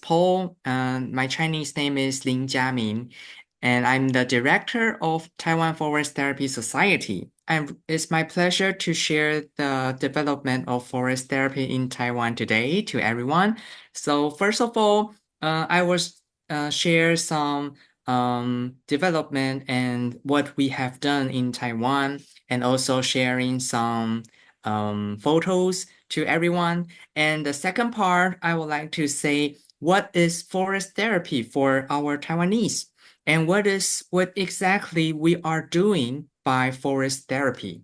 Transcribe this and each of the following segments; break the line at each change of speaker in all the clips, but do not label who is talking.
Paul. My Chinese name is Lin Jiaming, and I'm the director of Taiwan Forest Therapy Society. And it's my pleasure to share the development of forest therapy in Taiwan today to everyone. So first of all, I will share some development and what we have done in Taiwan, and also sharing some photos to everyone. And the second part, I would like to say what is forest therapy for our Taiwanese, and what exactly we are doing by forest therapy.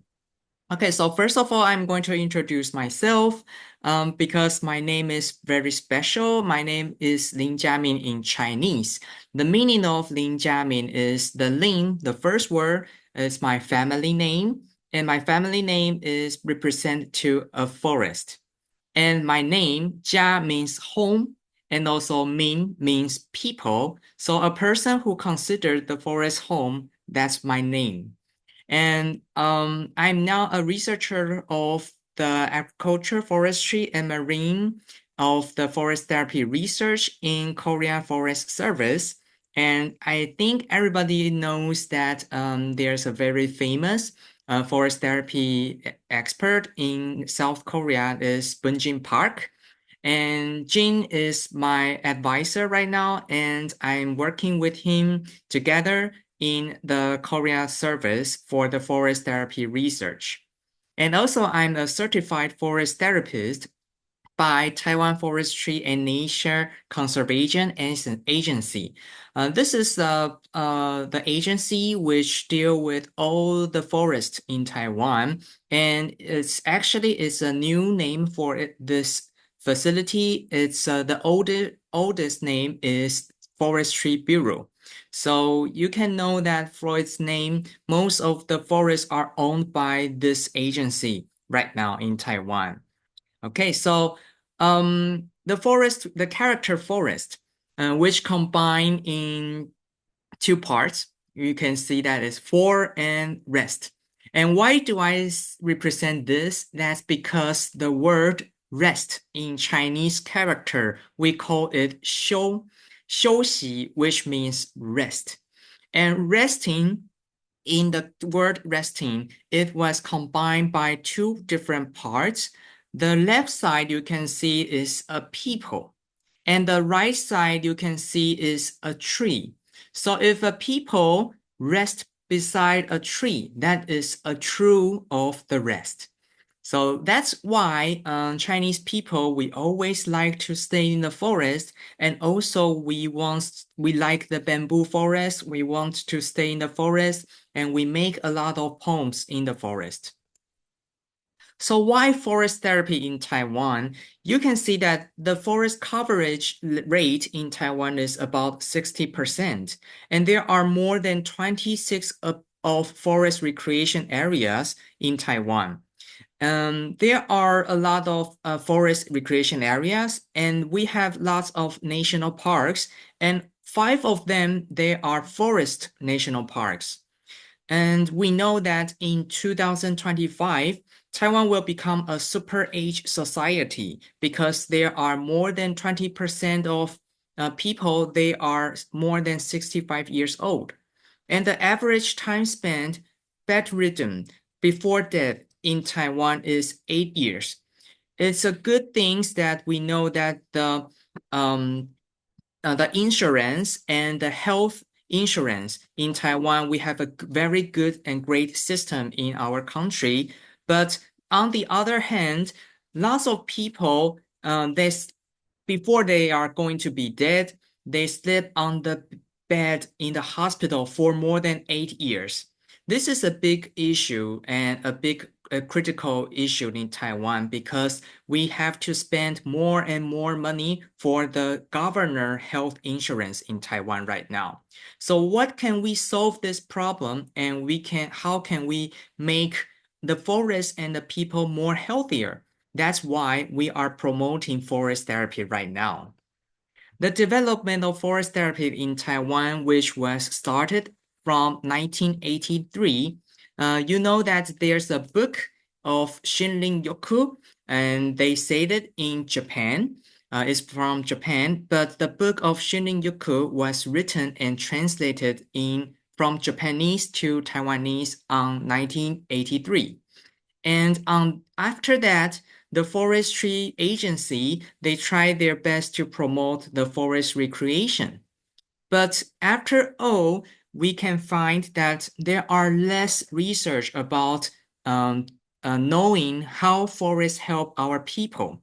Okay, so first of all, I'm going to introduce myself because my name is very special. My name is Lin Jiamin in Chinese. The meaning of Lin Jiamin is the Lin, the first word, is my family name, and my family name is represent to a forest. And my name, Jia, means home, and also Min means people. So a person who considered the forest home, that's my name. And I'm now a researcher of the agriculture, forestry, and marine of the forest therapy research in Korean Forest Service. And I think everybody knows that there's a very famous forest therapy expert in South Korea is Bunjin Park. And Jin is my advisor right now, and I'm working with him together in the Korea service for the forest therapy research. And also, I'm a certified forest therapist by Taiwan Forestry and Nature Conservation Agency. This is the agency which deal with all the forests in Taiwan, and it's a new name for this facility. It's the oldest name is Forestry Bureau. So you can know that for its name, most of the forests are owned by this agency right now in Taiwan. Okay, so the character forest, which combine in two parts. You can see that it's for and rest. And why do I represent this? That's because the word rest in Chinese character, we call it 休息, which means rest. And resting, in the word resting, it was combined by two different parts. The left side you can see is a people, and the right side you can see is a tree. So if a people rest beside a tree, that is a true of the rest. So that's why Chinese people, we always like to stay in the forest, and also we like the bamboo forest. We want to stay in the forest, and we make a lot of poems in the forest. So why forest therapy in Taiwan? You can see that the forest coverage rate in Taiwan is about 60%, and there are more than 26 of forest recreation areas in Taiwan. There are a lot of forest recreation areas, and we have lots of national parks, and 5 of them, they are forest national parks. And we know that in 2025, Taiwan will become a super age society because there are more than 20% of people, they are more than 65 years old. And the average time spent bedridden before death in Taiwan is 8 years. It's a good thing that we know that the insurance and the health insurance in Taiwan, we have a very good and great system in our country. But on the other hand, lots of people, before they are going to be dead, they sleep on the bed in the hospital for more than 8 years. This is a big issue and a critical issue in Taiwan because we have to spend more and more money for the governor health insurance in Taiwan right now. So what can we solve this problem, and how can we make the forest and the people more healthier? That's why we are promoting forest therapy right now. The development of forest therapy in Taiwan, which was started from 1983, you know that there's a book of Shinrin Yoku, and they say that in Japan. is from Japan, but the book of Shinin-yoku was written and translated from Japanese to Taiwanese on 1983. And after that, the Forestry Agency, they tried their best to promote the forest recreation. But after all, we can find that there are less research about knowing how forests help our people.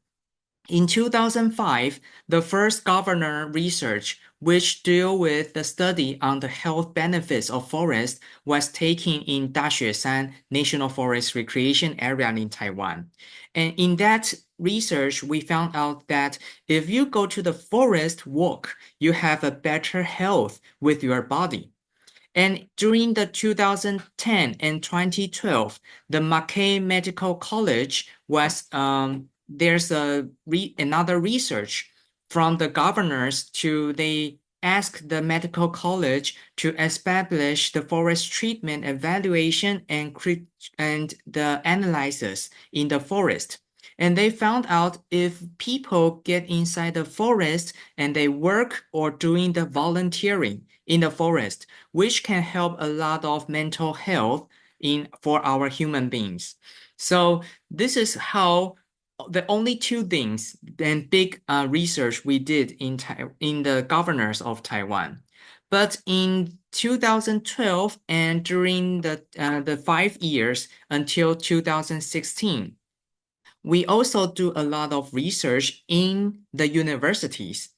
In 2005, the first governor research, which deal with the study on the health benefits of forest, was taken in Daxueshan National Forest Recreation Area in Taiwan. And in that research, we found out that if you go to the forest walk, you have a better health with your body. And during the 2010 and 2012, the Mackay Medical College was there's another research from the governors to they asked the medical college to establish the forest treatment evaluation and the analysis in the forest. And they found out if people get inside the forest and they work or doing the volunteering in the forest, which can help a lot of mental health for our human beings. So this is how the only two things and big research we did in the governors of Taiwan. But in 2012 and during the 5 years until 2016, we also do a lot of research in the universities.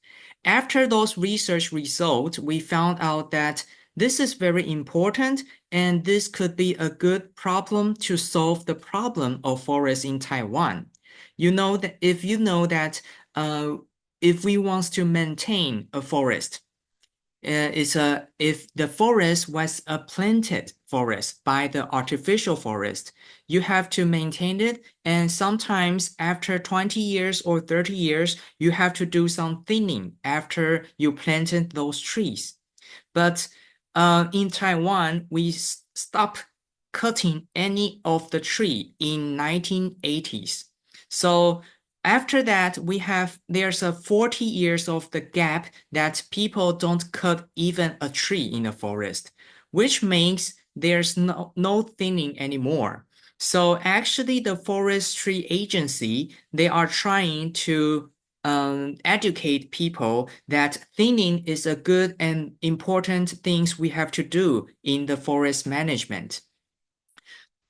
After those research results, we found out that this is very important and this could be a good problem to solve the problem of forests in Taiwan. You know that if we want to maintain a forest, if the forest was a planted forest by the artificial forest, you have to maintain it, and sometimes after 20 years or 30 years, you have to do some thinning after you planted those trees. But in Taiwan, we stopped cutting any of the tree in 1980s. So after that, there's a 40 years of the gap that people don't cut even a tree in the forest, which means there's no thinning anymore. So actually the Forestry Agency, they are trying to educate people that thinning is a good and important things we have to do in the forest management.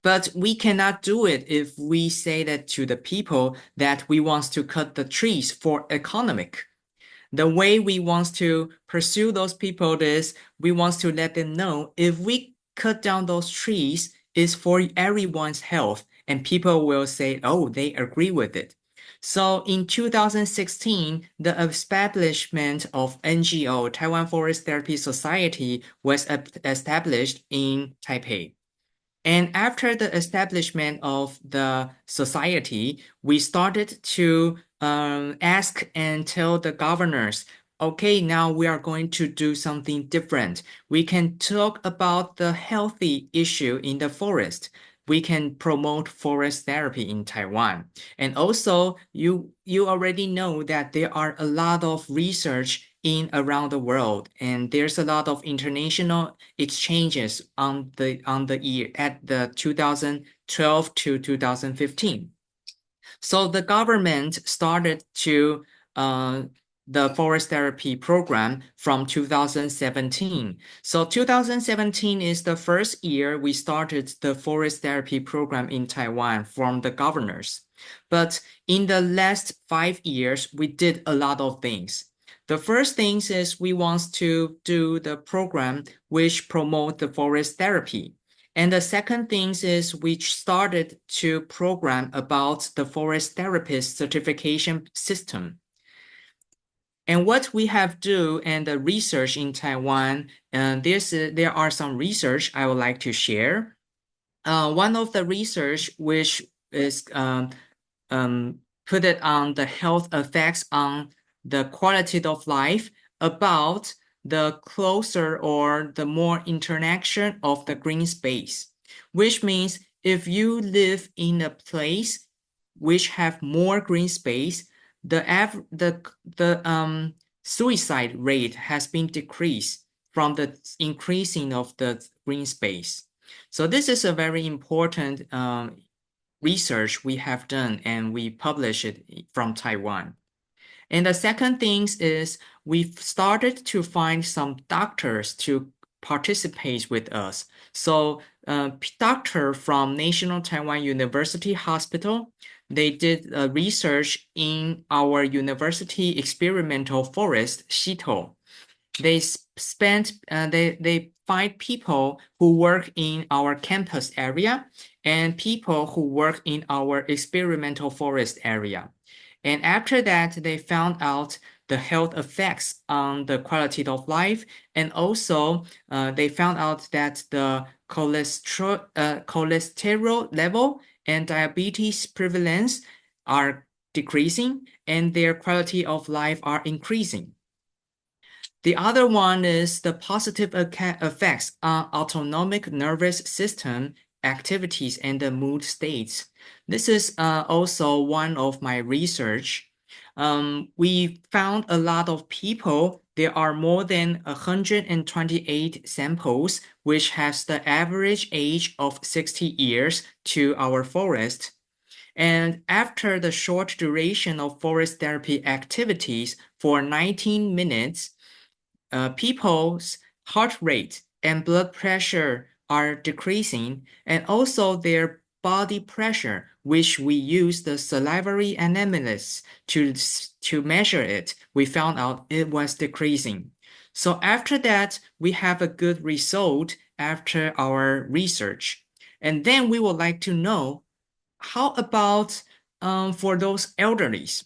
But we cannot do it if we say that to the people that we want to cut the trees for economic. The way we want to pursue those people is we want to let them know if we cut down those trees is for everyone's health, and people will say, oh, they agree with it. So in 2016, the establishment of NGO, Taiwan Forest Therapy Society, was established in Taipei. And after the establishment of the society, we started to ask and tell the governors, okay, now we are going to do something different. We can talk about the healthy issue in the forest. We can promote forest therapy in Taiwan. And also, you already know that there are a lot of research in around the world, and there's a lot of international exchanges on the year at the 2012 to 2015. So the government started to the forest therapy program from 2017. So 2017 is the first year we started the forest therapy program in Taiwan from the governors. But in the last 5 years, we did a lot of things. The first thing is we want to do the program which promote the forest therapy. And the second thing is we started to program about the forest therapist certification system. And what we have do and the research in Taiwan, there are some research I would like to share. One of the research which is put it on the health effects on the quality of life about the closer or the more interaction of the green space, which means if you live in a place which have more green space, the suicide rate has been decreased from the increasing of the green space. So this is a very important research we have done, and we publish it from Taiwan. And the second thing is we've started to find some doctors to participate with us. So doctor from National Taiwan University Hospital, they did research in our university experimental forest, Xito. They find people who work in our campus area and people who work in our experimental forest area. And after that, they found out the health effects on the quality of life, and also they found out that the cholesterol level and diabetes prevalence are decreasing, and their quality of life are increasing. The other one is the positive effects on autonomic nervous system activities and the mood states. This is also one of my research. We found a lot of people. There are more than 128 samples, which has the average age of 60 years to our forest. And after the short duration of forest therapy activities for 19 minutes, people's heart rate and blood pressure are decreasing, and also their body pressure, which we use the salivary anemometer to measure it, we found out it was decreasing. So after that, we have a good result after our research. And then we would like to know, how about for those elderlies?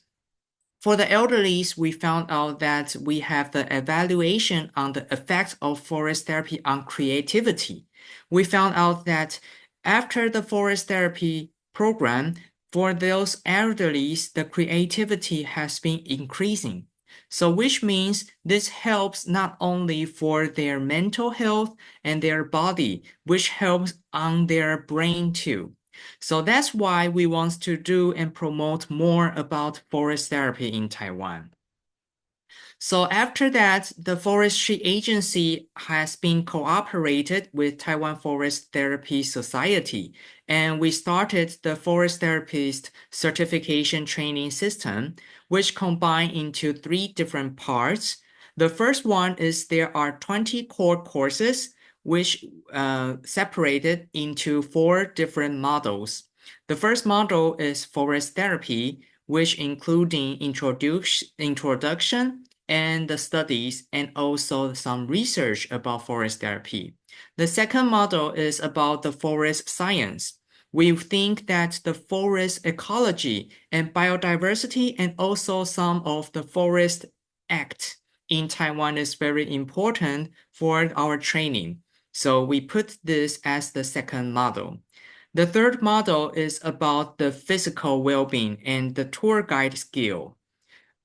For the elderlies, we found out that we have the evaluation on the effects of forest therapy on creativity. We found out that after the forest therapy program, for those elderlies, the creativity has been increasing. So which means this helps not only for their mental health and their body, which helps on their brain too. So that's why we want to do and promote more about forest therapy in Taiwan. So after that, the Forestry Agency has been cooperated with Taiwan Forest Therapy Society, and we started the Forest Therapist Certification Training System, which combine into three different parts. The first one is there are 20 core courses, which separated into four different models. The first model is forest therapy, which including introduction and the studies and also some research about forest therapy. The second model is about the forest science. We think that the forest ecology and biodiversity and also some of the forest act in Taiwan is very important for our training. So we put this as the second model. The third model is about the physical well-being and the tour guide skill.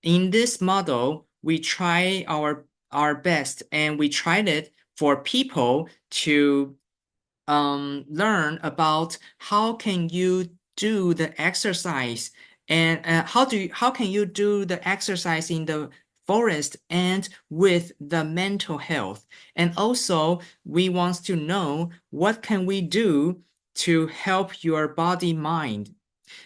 In this model, we try our best, and we tried it for people to learn about how can you do the exercise, and how can you do the exercise in the forest and with the mental health. And also we want to know what can we do to help your body mind.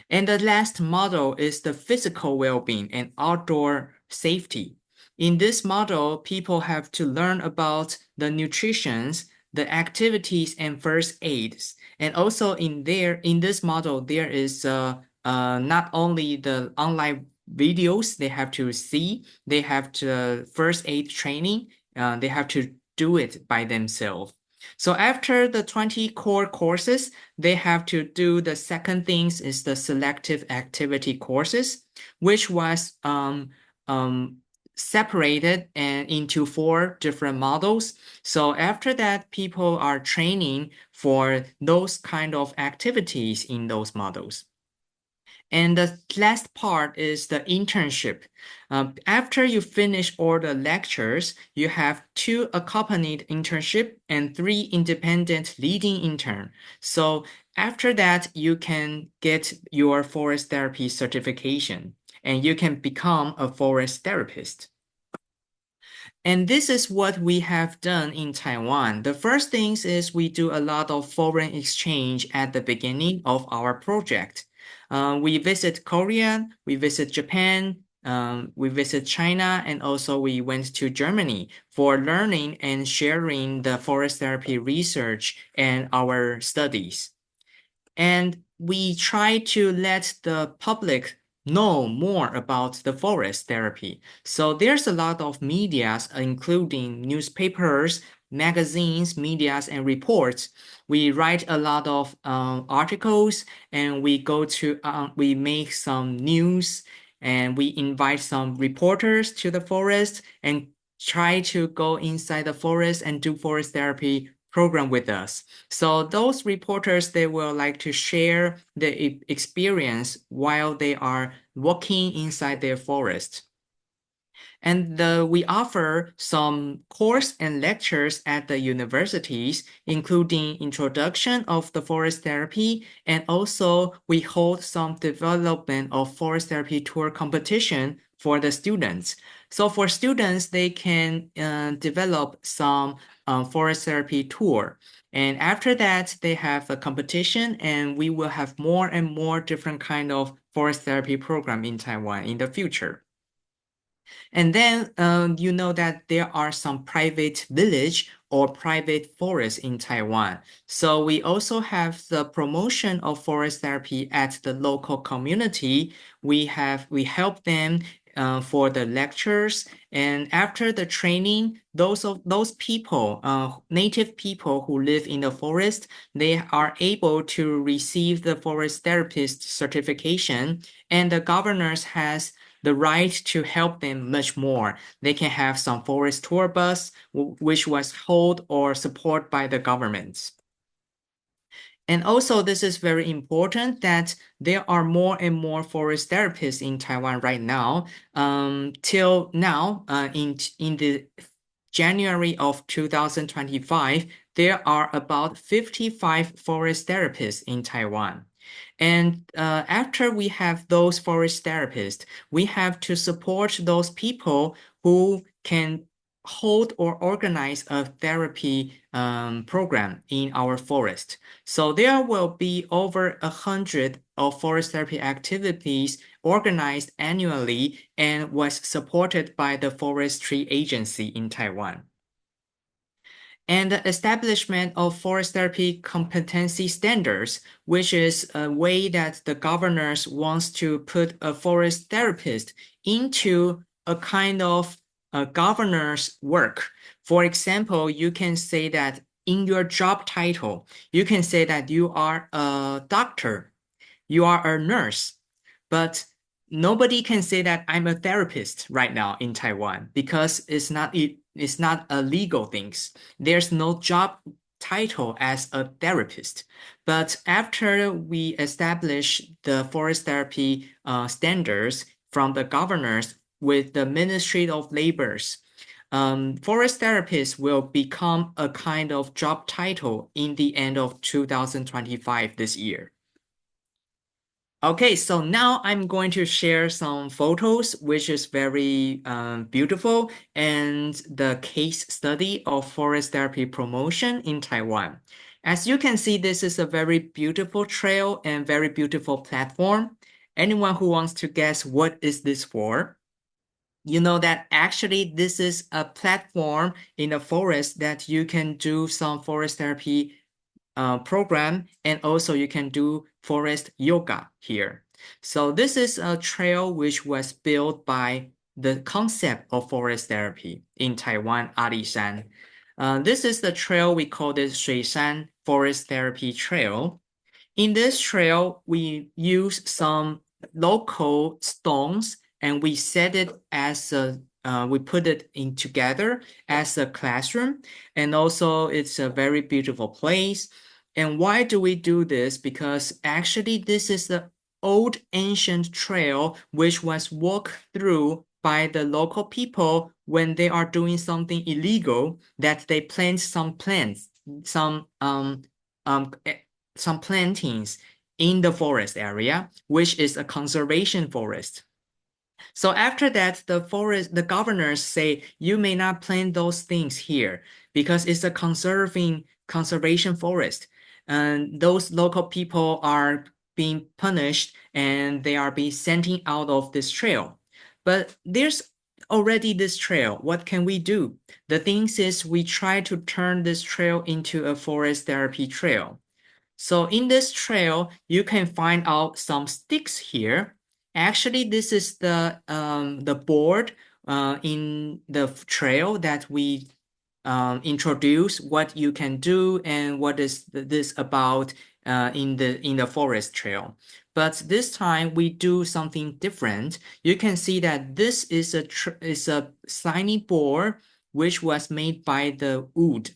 And the last model is the physical well-being and outdoor safety. In this model, people have to learn about the nutritions, the activities, and first aids. And also in this model, there is not only the online videos they have to see, they have to first aid training, they have to do it by themselves. So after the 20 core courses, they have to do the second things is the selective activity courses, which was separated and into four different models. So after that, people are training for those kind of activities in those models. And the last part is the internship. After you finish all the lectures, you have 2 accompanied internship and 3 independent leading intern. So after that, you can get your forest therapy certification. and you can become a forest therapist. And this is what we have done in Taiwan. The first things is we do a lot of foreign exchange at the beginning of our project. We visit Korea, we visit Japan, we visit China, and also we went to Germany for learning and sharing the forest therapy research and our studies. And we try to let the public know more about the forest therapy. So there's a lot of medias, including newspapers, magazines, medias, and reports. We write a lot of articles, and we make some news, and we invite some reporters to the forest and try to go inside the forest and do forest therapy program with us. So those reporters, they will like to share the experience while they are walking inside their forest. And we offer some course and lectures at the universities, including introduction of the forest therapy, and also we hold some development of forest therapy tour competition for the students. So for students, they can develop some forest therapy tour. And after that, they have a competition, and we will have more and more different kind of forest therapy program in Taiwan in the future. And then you know that there are some private village or private forests in Taiwan. So we also have the promotion of forest therapy at the local community. We help them for the lectures, and after the training, those people, native people who live in the forest, they are able to receive the forest therapist certification, and the governors has the right to help them much more. They can have some forest tour bus, which was held or supported by the government. And also, this is very important that there are more and more forest therapists in Taiwan right now. Till now, in the January of 2025, there are about 55 forest therapists in Taiwan. And after we have those forest therapists, we have to support those people who can hold or organize a therapy program in our forest. So there will be over 100 of forest therapy activities organized annually and was supported by the Forestry Agency in Taiwan. And the establishment of forest therapy competency standards, which is a way that the governors wants to put a forest therapist into a kind of a governor's work. For example, you can say that in your job title, you can say that you are a doctor, you are a nurse, but nobody can say that I'm a therapist right now in Taiwan because it's not a legal things. There's no job title as a therapist. But after we establish the forest therapy standards from the governors with the Ministry of Labors, forest therapists will become a kind of job title in the end of 2025 this year. Okay, so now I'm going to share some photos, which is very beautiful, and the case study of forest therapy promotion in Taiwan. As you can see, this is a very beautiful trail and very beautiful platform. Anyone who wants to guess what is this for? You know that actually this is a platform in the forest that you can do some forest therapy program, and also you can do forest yoga here. So this is a trail which was built by the concept of forest therapy in Taiwan, Alishan. This is the trail we call this Shuishan Forest Therapy Trail. In this trail, we use some local stones and we set it as we put it in together as a classroom. And also it's a very beautiful place. And why do we do this? Because actually this is the old ancient trail which was walked through by the local people when they are doing something illegal, that they plant some plants, um, some plantings in the forest area, which is a conservation forest. So after that, the governors say you may not plant those things here because it's a conservation forest. And those local people are being punished and they are being sent out of this trail. But there's already this trail. What can we do? The thing is we try to turn this trail into a forest therapy trail. So in this trail, you can find out some sticks here. Actually, this is the board in the trail that we introduce what you can do and what is this about in the forest trail. But this time we do something different. You can see that this is a shiny board which was made by the wood.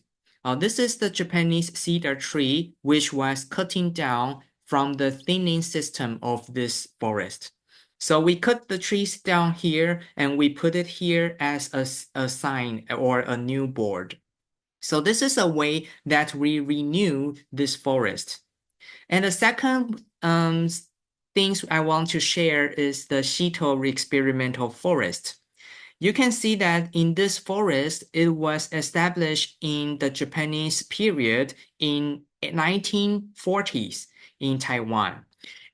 This is the Japanese cedar tree, which was cutting down from the thinning system of this forest. So we cut the trees down here and we put it here as a sign or a new board. So this is a way that we renew this forest. And the second things I want to share is the Shito experimental forest. You can see that in this forest, it was established in the Japanese period in 1940s in Taiwan.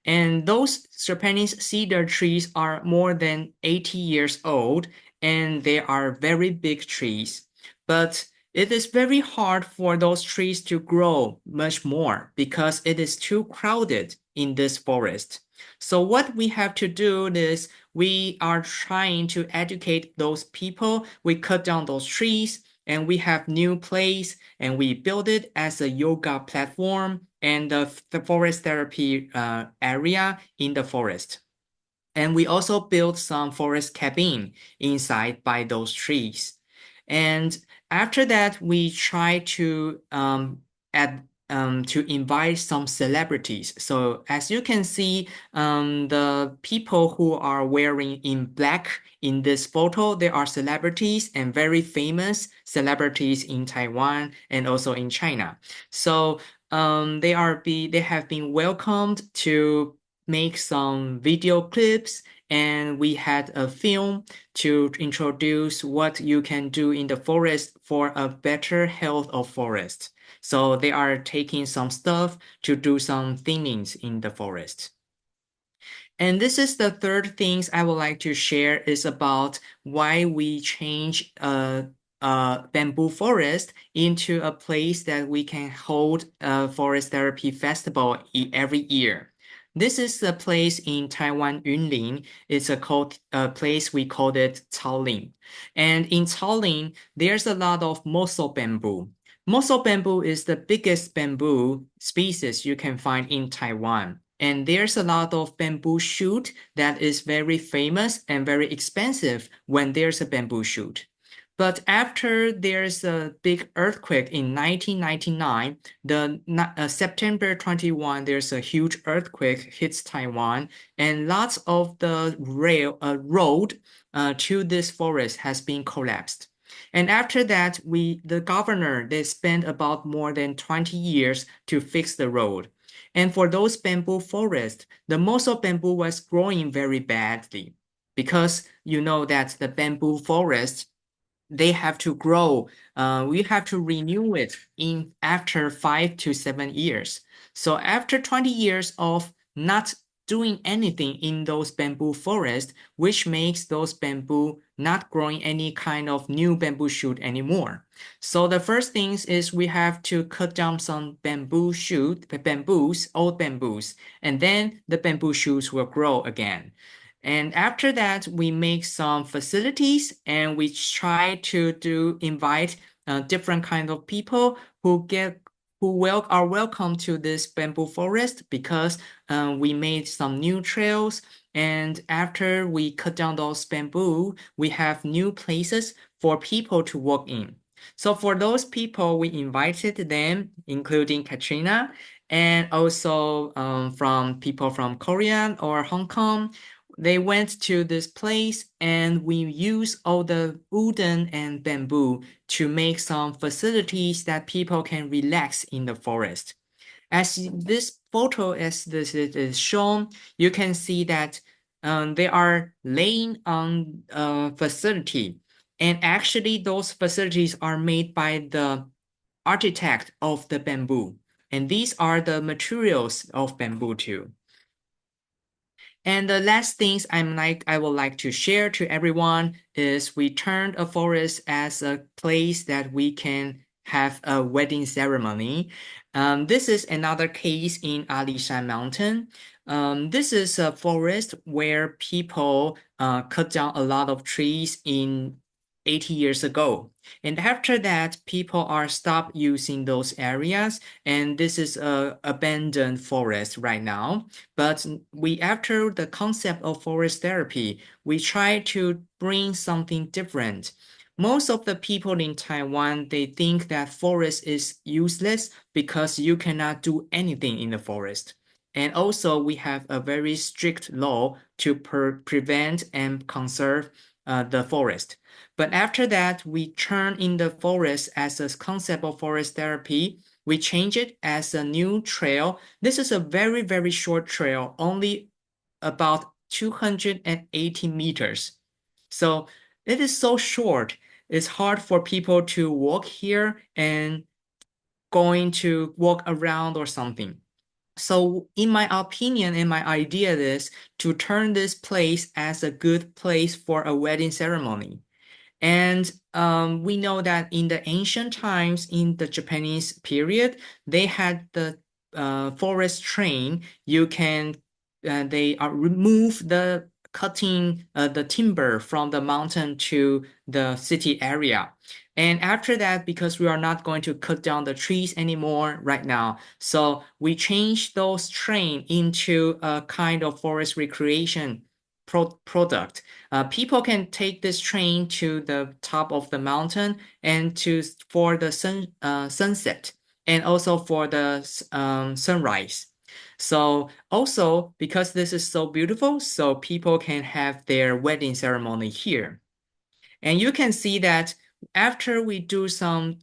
And those Japanese cedar trees are more than 80 years old, and they are very big trees. But it is very hard for those trees to grow much more because it is too crowded in this forest. So what we have to do is we are trying to educate those people. We cut down those trees and we have new place and we build it as a yoga platform and the forest therapy area in the forest. And we also built some forest cabin inside by those trees. And after that, we try to to invite some celebrities. So as you can see, the people who are wearing in black in this photo, they are celebrities and very famous celebrities in Taiwan and also in China. So they have been welcomed to make some video clips and we had a film to introduce what you can do in the forest for a better health of forest. So they are taking some stuff to do some thinnings in the forest. And this is the third things I would like to share is about why we change a bamboo forest into a place that we can hold a forest therapy festival every year. This is a place in Taiwan, Yunlin. It's a place we called it Caolin. And in Caolin, there's a lot of moso bamboo. Moso bamboo is the biggest bamboo species you can find in Taiwan. And there's a lot of bamboo shoot that is very famous and very expensive when there's a bamboo shoot. But after there's a big earthquake in 1999, September 21, there's a huge earthquake hits Taiwan, and lots of the road to this forest has been collapsed. And after that, the governor, they spent about more than 20 years to fix the road. And for those bamboo forests, the moso bamboo was growing very badly because you know that the bamboo forest they have to grow. We have to renew it in after 5 to 7 years. So after 20 years of not doing anything in those bamboo forests, which makes those bamboo not growing any kind of new bamboo shoot anymore. So the first things is we have to cut down some old bamboos, and then the bamboo shoots will grow again. And after that, we make some facilities and we try to invite different kind of people who are welcome to this bamboo forest because we made some new trails. And after we cut down those bamboo, we have new places for people to walk in. So for those people, we invited them, including Katrina, and also from people from Korea or Hong Kong. They went to this place and we use all the wooden and bamboo to make some facilities that people can relax in the forest. As this photo as this is shown, you can see that they are laying on a facility. And actually, those facilities are made by the architect of the bamboo. And these are the materials of bamboo too. And the last things I would like to share to everyone is we turned a forest as a place that we can have a wedding ceremony. This is another case in Alishan Mountain. This is a forest where people cut down a lot of trees in 80 years ago. And after that, people are stopped using those areas, and this is a abandoned forest right now. But after the concept of forest therapy, we try to bring something different. Most of the people in Taiwan, they think that forest is useless because you cannot do anything in the forest. And also, we have a very strict law to prevent and conserve the forest. But after that, we turn in the forest as a concept of forest therapy. We change it as a new trail. This is a very, very short trail, only about 280 meters. So it is so short. It's hard for people to walk here and going to walk around or something. So in my opinion and my idea is to turn this place as a good place for a wedding ceremony. And we know that in the ancient times, in the Japanese period, they had the forest train. They remove the cutting the timber from the mountain to the city area. And after that, because we are not going to cut down the trees anymore right now, so we change those train into a kind of forest recreation product. People can take this train to the top of the mountain and for the sunset and also for the sunrise. So also because this is so beautiful, so people can have their wedding ceremony here. And you can see that after we do some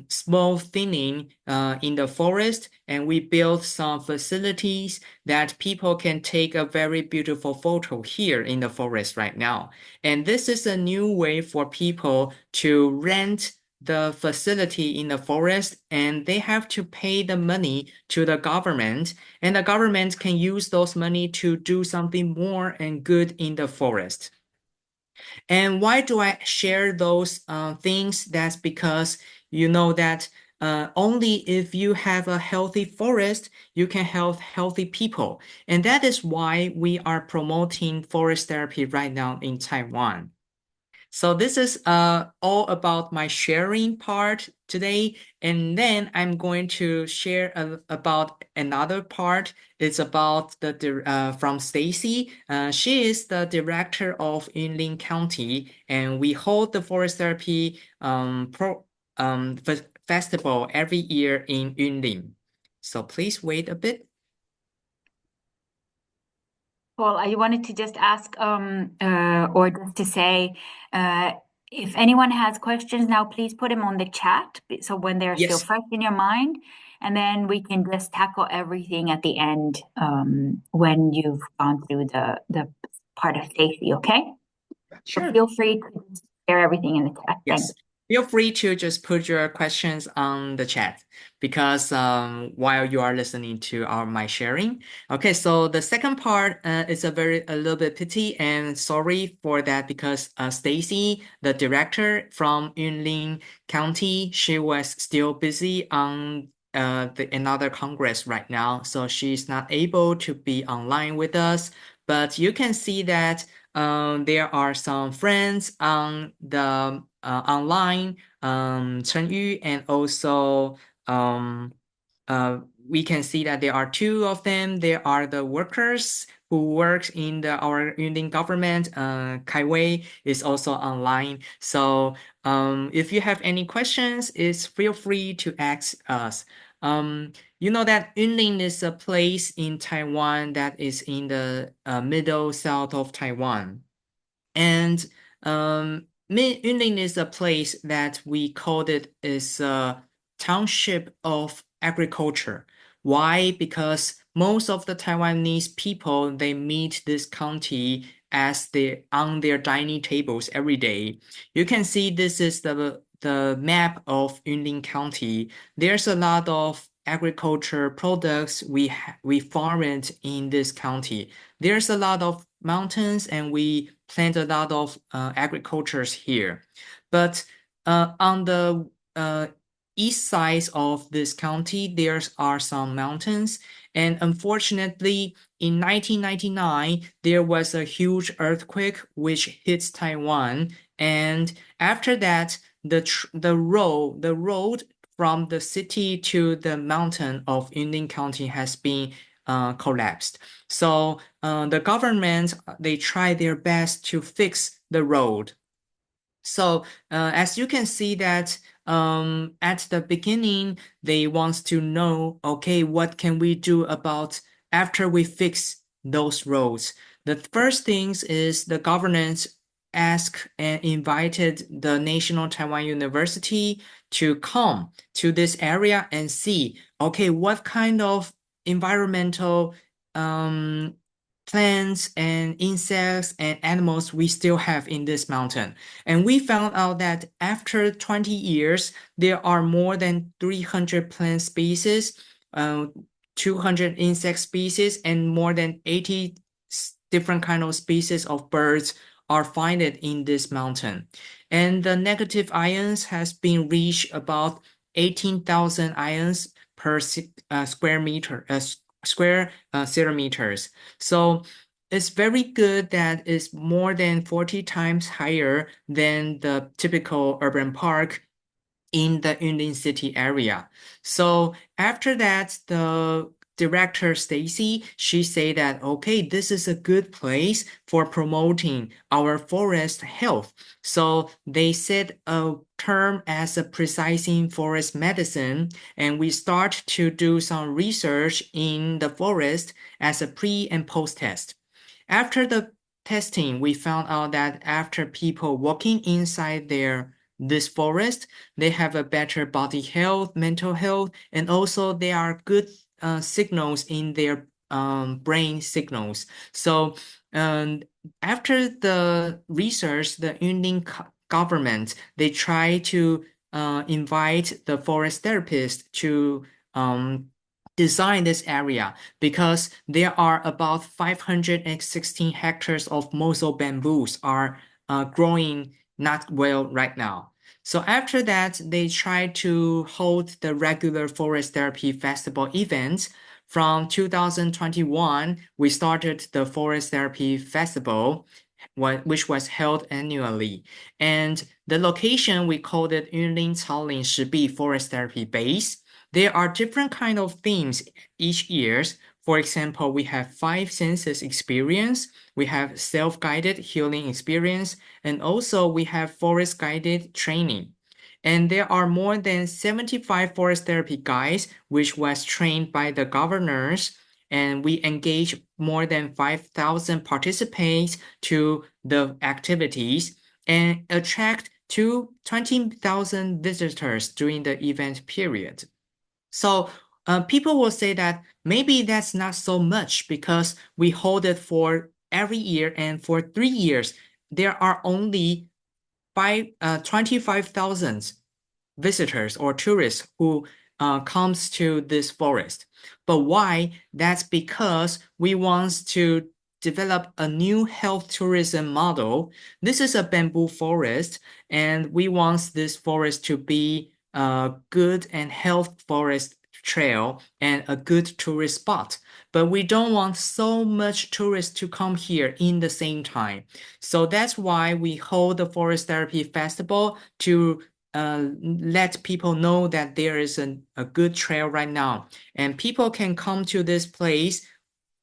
small thinning in the forest and we build some facilities that people can take a very beautiful photo here in the forest right now. And this is a new way for people to rent the facility in the forest, and they have to pay the money to the government, and the government can use those money to do something more and good in the forest. And why do I share those things? That's because you know that only if you have a healthy forest, you can have healthy people. And that is why we are promoting forest therapy right now in Taiwan. So this is all about my sharing part today. And then I'm going to share about another part. It's about from Stacy. She is the director of Yunlin County, and we hold the forest therapy festival every year in Yunlin. So please wait a bit.
Well, I wanted to just ask, or just to say, if anyone has questions now, please put them on the chat. So when they're still
Yes.
fresh in your mind, and then we can just tackle everything at the end, when you've gone through the part of safety, okay? So
Sure.
feel free to share everything in the chat. Thanks.
Yes. Feel free to just put your questions on the chat because while you are listening to my sharing. Okay, so the second part is a little bit pity and sorry for that because Stacy, the director from Yunlin County, she was still busy on another congress right now, so she's not able to be online with us. But you can see that there are some friends on the online, Chen Yu, and also we can see that there are two of them. There are the workers who works in our Yunlin government. Kai Wei is also online. So if you have any questions, feel free to ask us. You know that Yunlin is a place in Taiwan that is in the middle south of Taiwan. And Yunlin is a place that we called it is a township of agriculture. Why? Because most of the Taiwanese people, they meet this county as they on their dining tables every day. You can see this is the map of Yunlin County. There's a lot of agriculture products we farm it in this county. There's a lot of mountains and we plant a lot of agricultures here. But on the east side of this county, there are some mountains. And unfortunately, in 1999, there was a huge earthquake which hit Taiwan. And after that, the road from the city to the mountain of Yunlin County has been collapsed. So the government they try their best to fix the road. So as you can see that at the beginning, they want to know, okay, what can we do about after we fix those roads? The first things is the government asked and invited the National Taiwan University to come to this area and see, okay, what kind of environmental um, plants and insects and animals we still have in this mountain. And we found out that after 20 years, there are more than 300 plant species, 200 insect species, and more than 80 different kind of species of birds are found in this mountain. And the negative ions has been reached about 18,000 ions per square meter, square centimeters. So it's very good that it's more than 40 times higher than the typical urban park in the Yunlin City area. So after that, the director Stacy, she said that, okay, this is a good place for promoting our forest health. So they set a term as a precising forest medicine, and we start to do some research in the forest as a pre and post test. After the testing, we found out that after people walking inside this forest, they have a better body health, mental health, and also there are good signals in their brain signals. So um, after the research, the Yunlin government, they try to invite the forest therapist to design this area because there are about 516 hectares of moso bamboos are growing not well right now. So after that, they try to hold the regular forest therapy festival events. From 2021, we started the forest therapy festival, which was held annually. And the location, we called it Yunlin Caolin Shibi Forest Therapy Base. There are different kind of themes each year. For example, we have five senses experience, we have self-guided healing experience, and also we have forest-guided training. And there are more than 75 forest therapy guides, which was trained by the governors, and we engage more than 5,000 participants to the activities and attract to 20,000 visitors during the event period. So people will say that maybe that's not so much because we hold it for every year, and for 3 years, there are only 25,000 visitors or tourists who comes to this forest. But why? That's because we want to develop a new health tourism model. This is a bamboo forest, and we want this forest to be a good and health forest trail and a good tourist spot. But we don't want so much tourists to come here in the same time. So that's why we hold the Forest Therapy Festival to let people know that there is a good trail right now, and people can come to this place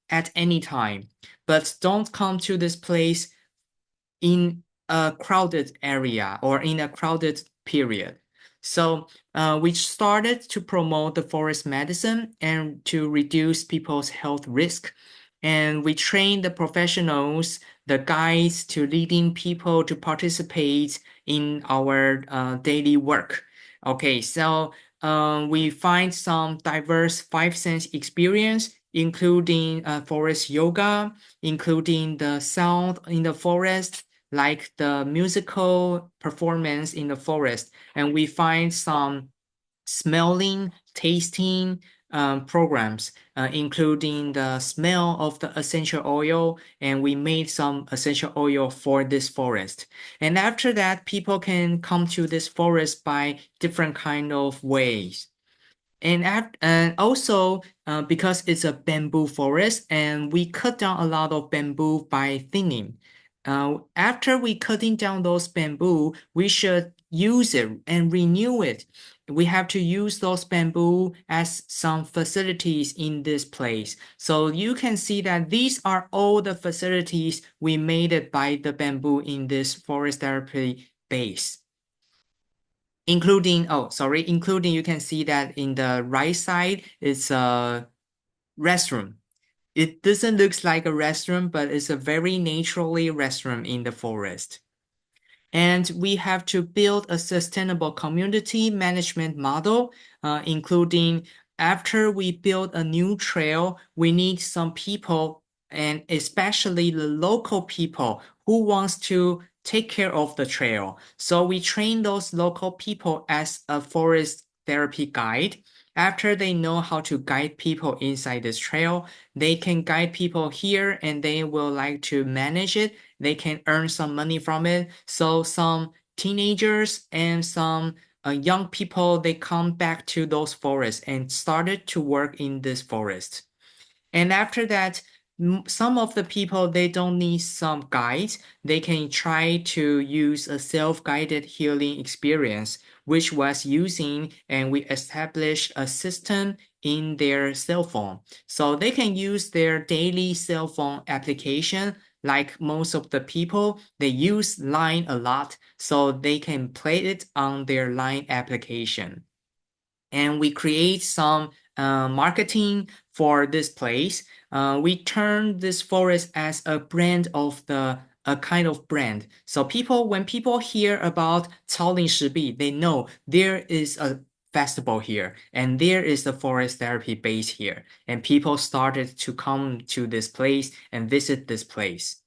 at any time, but don't come to this place in a crowded area or in a crowded period. So we started to promote the forest medicine and to reduce people's health risk. And we train the professionals, the guides to leading people to participate in our daily work. Okay, so we find some diverse five sense experience including forest yoga, including the sound in the forest, like the musical performance in the forest. And we find some smelling, tasting programs, including the smell of the essential oil, and we made some essential oil for this forest. And after that, people can come to this forest by different kind of ways. And also because it's a bamboo forest and we cut down a lot of bamboo by thinning. After we cutting down those bamboo, we should use it and renew it. We have to use those bamboo as some facilities in this place. So you can see that these are all the facilities we made it by the bamboo in this forest therapy base. Including you can see that in the right side, it's a restroom. It doesn't look like a restroom, but it's a very naturally restroom in the forest. And we have to build a sustainable community management model, including after we build a new trail, we need some people, and especially the local people who wants to take care of the trail. So we train those local people as a forest therapy guide. After they know how to guide people inside this trail, they can guide people here and they will like to manage it. They can earn some money from it. So some teenagers and some young people, they come back to those forests and started to work in this forest. And after that, some of the people, they don't need some guides. They can try to use a self-guided healing experience, which was using, and we established a system in their cell phone. So they can use their daily cell phone application. Like most of the people, they use Line a lot, so they can play it on their Line application. And we create some marketing for this place. We turn this forest as a brand of a kind of brand. So when people hear about 草岭石壁, they know there is a festival here and there is a forest therapy base here. And people started to come to this place and visit this place.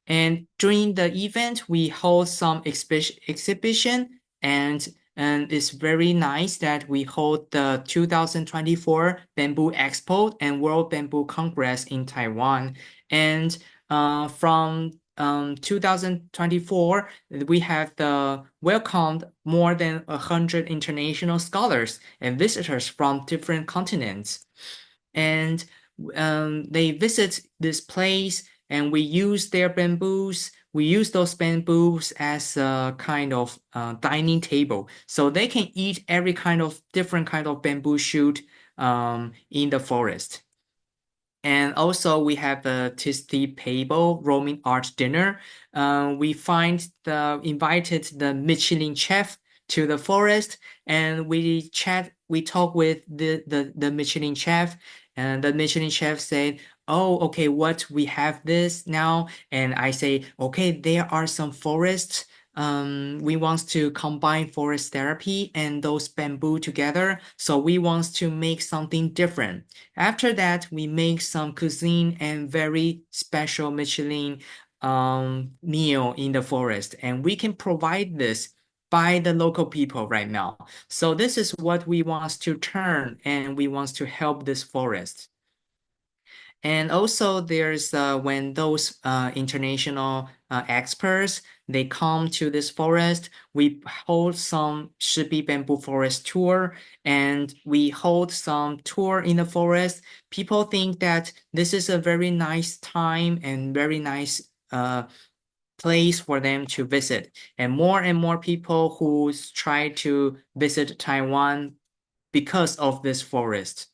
And during the event, we hold some exhibition, and it's very nice that we hold the 2024 Bamboo Expo and World Bamboo Congress in Taiwan. And from 2024, we have welcomed more than 100 international scholars and visitors from different continents. And they visit this place and we use their bamboos. We use those bamboos as a kind of dining table. So they can eat every kind of different kind of bamboo shoot in the forest. And also we have a tasty table roaming art dinner. We invited the Michelin chef to the forest and we talk with the Michelin chef, and the Michelin chef said, oh, okay, we have this now. And I say, okay, there are some forests. We want to combine forest therapy and those bamboo together. So we want to make something different. After that, we make some cuisine and very special Michelin meal in the forest. And we can provide this by the local people right now. So this is what we want to turn, and we want to help this forest. And also there's when those international experts, they come to this forest, we hold some Shibi bamboo forest tour, and we hold some tour in the forest. People think that this is a very nice time and very nice place for them to visit. And more people who try to visit Taiwan because of this forest.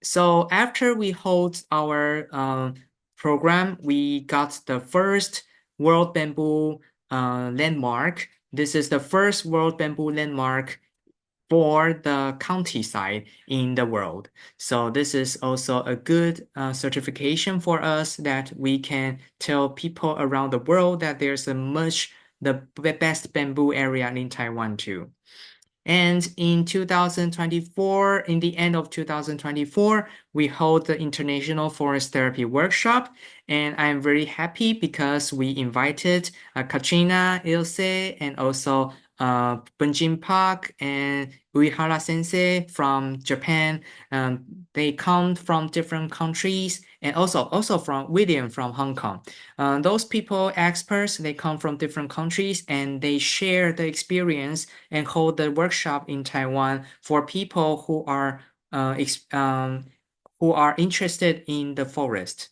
So after we hold our program, we got the first World Bamboo landmark. This is the first World Bamboo landmark for the countryside in the world. So this is also a good certification for us that we can tell people around the world that there's the best bamboo area in Taiwan too. And in 2024, in the end of 2024, we hold the International Forest Therapy Workshop. And I'm very happy because we invited Katrina, Ilse, and also Bunjin Park and Uehara Sensei from Japan. They come from different countries, and also from William from Hong Kong. Those people, experts, they come from different countries and they share the experience and hold the workshop in Taiwan for people who are interested in the forest.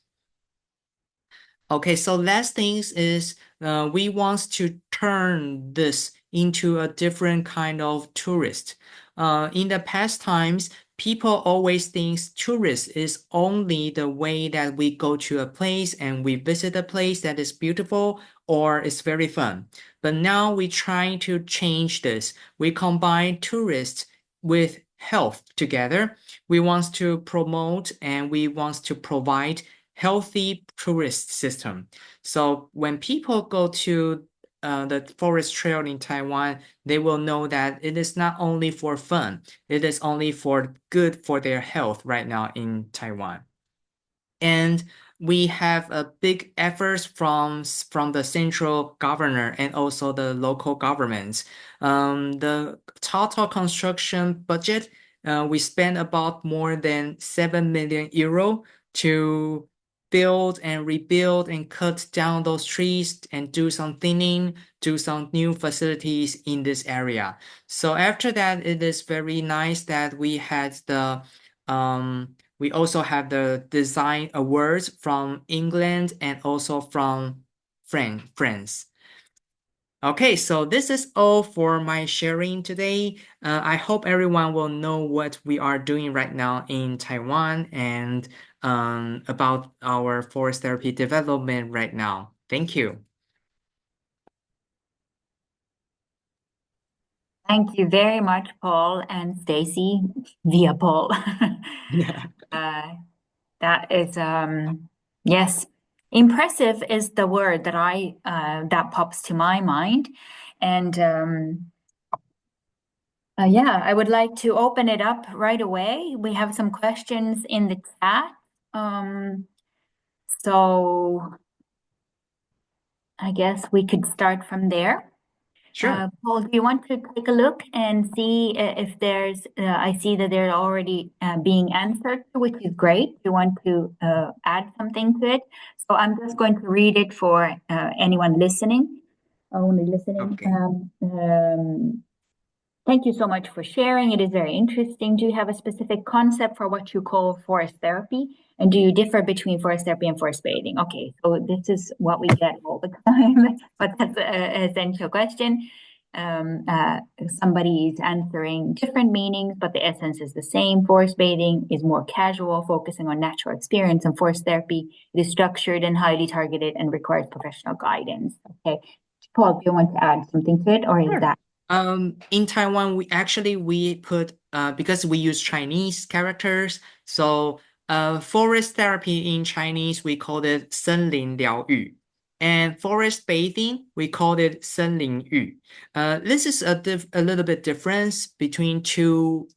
Okay, so last things is we want to turn this into a different kind of tourist. In the past times, people always think tourist is only the way that we go to a place and we visit a place that is beautiful or is very fun. But now we try to change this. We combine tourists with health together. We want to promote and we want to provide healthy tourist system. So when people go to the forest trail in Taiwan, they will know that it is not only for fun, it is only for good for their health right now in Taiwan. And we have a big efforts from the central governor and also the local governments. The total construction budget, we spent about more than 7 million euro to build and rebuild and cut down those trees and do some thinning, do some new facilities in this area. So after that, it is very nice that we also have the design awards from England and also from France. Okay, so this is all for my sharing today. I hope everyone will know what we are doing right now in Taiwan and about our forest therapy development right now. Thank you.
Thank you very much, Paul and Stacy, via Paul.
Yeah.
uh, that is, yes, impressive is the word that that pops to my mind. And yeah, I would like to open it up right away. We have some questions in the chat. Um, so I guess we could start from there.
Sure.
Paul, do you want to take a look and see if I see that they're already being answered, which is great. You want to add something to it. So I'm just going to read it for anyone listening, only listening.
Okay.
Thank you so much for sharing. It is very interesting. Do you have a specific concept for what you call forest therapy? And do you differ between forest therapy and forest bathing? Okay, so this is what we get all the time, but that's an essential question. Um, uh, Somebody is answering different meanings, but the essence is the same. Forest bathing is more casual, focusing on natural experience, and forest therapy it is structured and highly targeted and requires professional guidance. Okay, Paul, do you want to add something to it, or is
Sure.
that?
In Taiwan, we put because we use Chinese characters, so forest therapy in Chinese we call it 森林疗愈, and forest bathing we call it 森林浴. This is a little bit difference between two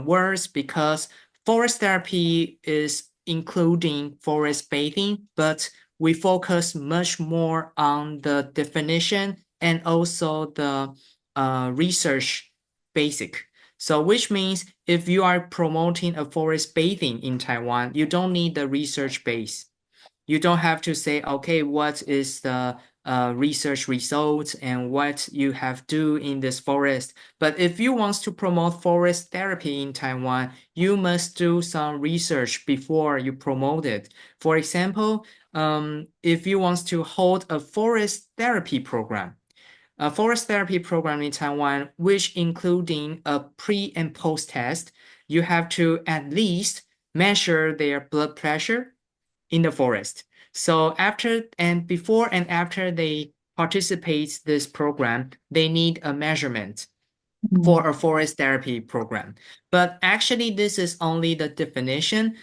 words because forest therapy is including forest bathing, but we focus much more on the definition and also the research basic. So which means if you are promoting a forest bathing in Taiwan, you don't need the research base. You don't have to say, okay, what is the research results and what you have do in this forest. But if you want to promote forest therapy in Taiwan, you must do some research before you promote it. For example, if you want to hold a forest therapy program, a forest therapy program in Taiwan, which including a pre and post test, you have to at least measure their blood pressure in the forest. So after and before and after they participate this program, they need a measurement.
Mm.
for a forest therapy program. But actually, this is only the definition.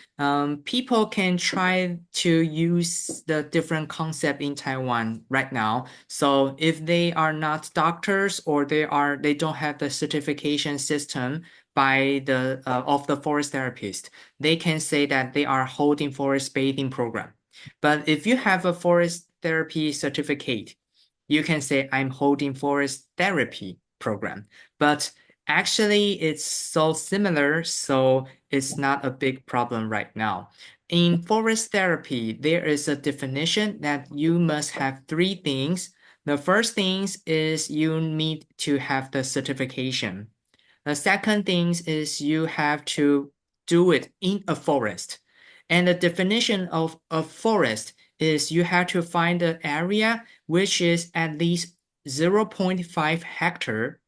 People can try to use the different concept in Taiwan right now. So if they are not doctors or they don't have the certification system by the of the forest therapist, they can say that they are holding forest bathing program. But if you have a forest therapy certificate, you can say I'm holding forest therapy program. But actually, it's so similar, so it's not a big problem right now. In forest therapy, there is a definition that you must have three things. The first thing is you need to have the certification. The second thing is you have to do it in a forest. And the definition of a forest is you have to find an area which is at least 0.5 hectare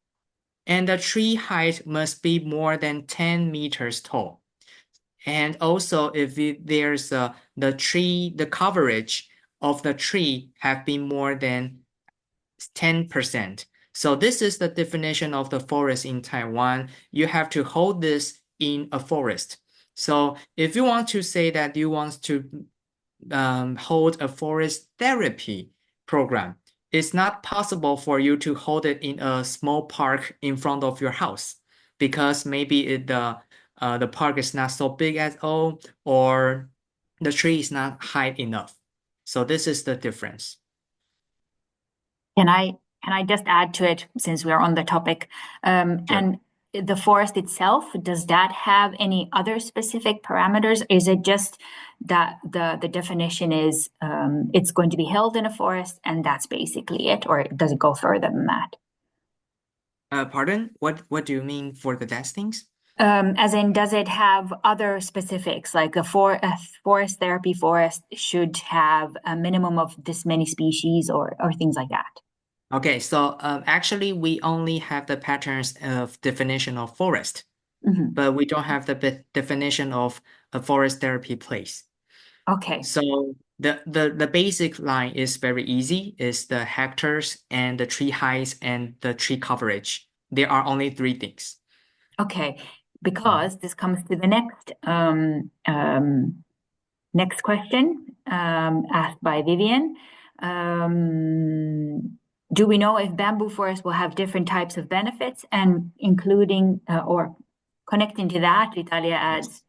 and the tree height must be more than 10 meters tall. And also, if there's the coverage of the tree have been more than 10%. So this is the definition of the forest in Taiwan. You have to hold this in a forest. So if you want to say that you want to hold a forest therapy program, it's not possible for you to hold it in a small park in front of your house because maybe the park is not so big at all or the tree is not high enough. So this is the difference.
Can I can I just add to it since we're on the topic?
Sure.
And the forest itself, does that have any other specific parameters? Is it just that the definition is it's going to be held in a forest and that's basically it, or does it go further than that?
Pardon? What do you mean for the testings?
As in, does it have other specifics like a forest therapy forest should have a minimum of this many species or things like that?
Okay, so actually we only have the patterns of definition of forest,
Hmm.
but we don't have the definition of a forest therapy place.
Okay.
So the basic line is very easy, is the hectares and the tree heights and the tree coverage. There are only three things.
Okay,
Mhm.
because this comes to the next question asked by Vivian. Do we know if bamboo forests will have different types of benefits, and including or connecting to that, Italia adds,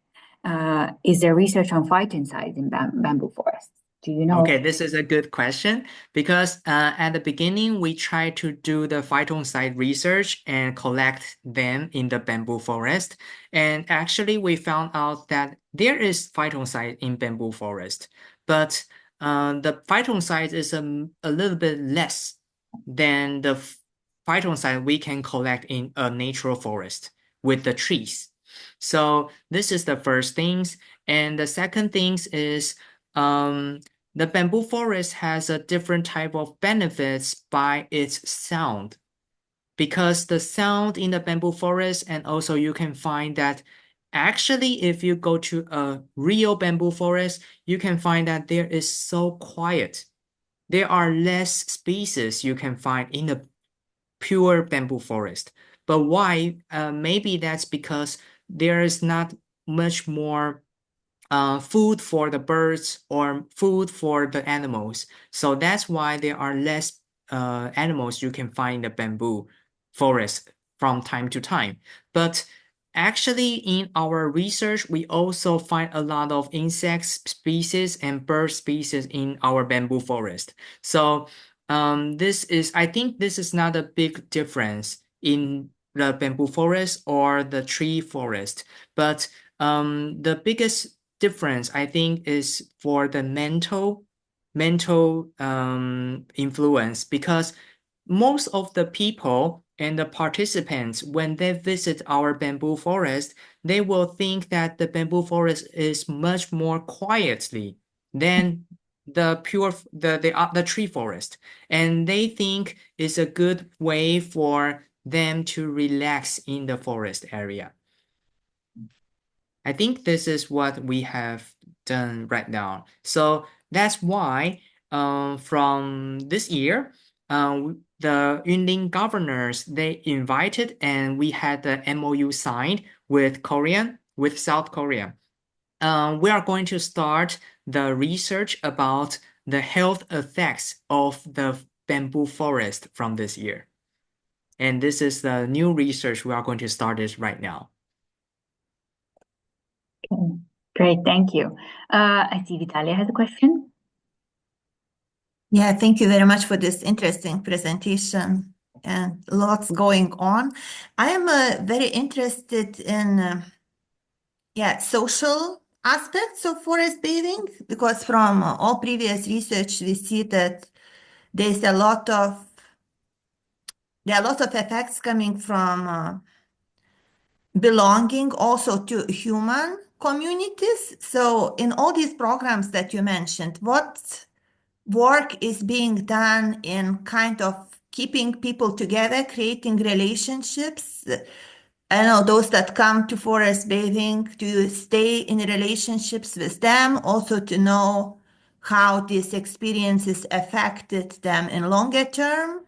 Yes.
is there research on phytoncides in bamboo forests? Do you know?
Okay, this is a good question because at the beginning we tried to do the phytoncide research and collect them in the bamboo forest. And actually we found out that there is phytoncide in bamboo forest, but the phytoncide is a little bit less than the phytoncide we can collect in a natural forest with the trees. So this is the first things. And the second things is um, the bamboo forest has a different type of benefits by its sound because the sound in the bamboo forest, and also you can find that actually if you go to a real bamboo forest, you can find that there is so quiet. There are less species you can find in a pure bamboo forest. But why? Maybe that's because there is not much more food for the birds or food for the animals. So that's why there are less animals you can find in the bamboo forest from time to time. But actually, in our research, we also find a lot of insect species and bird species in our bamboo forest. So I think this is not a big difference in the bamboo forest or the tree forest, but the biggest difference I think is for the mental influence because most of the people and the participants when they visit our bamboo forest, they will think that the bamboo forest is much more quietly than the tree forest, and they think it's a good way for them to relax in the forest area. I think this is what we have done right now. So that's why from this year, the Yunlin governors, they invited and we had the MOU signed with South Korea. We are going to start the research about the health effects of the bamboo forest from this year. And this is the new research we are going to start this right now.
Okay. Great, thank you. I see Vitalia has a question.
Yeah, thank you very much for this interesting presentation and lots going on. I am very interested in social aspects of forest bathing because from all previous research we see that there are a lot of effects coming from belonging also to human communities. So in all these programs that you mentioned, what work is being done in kind of keeping people together, creating relationships? I know those that come to forest bathing, to stay in relationships with them, also to know how these experiences affected them in longer term.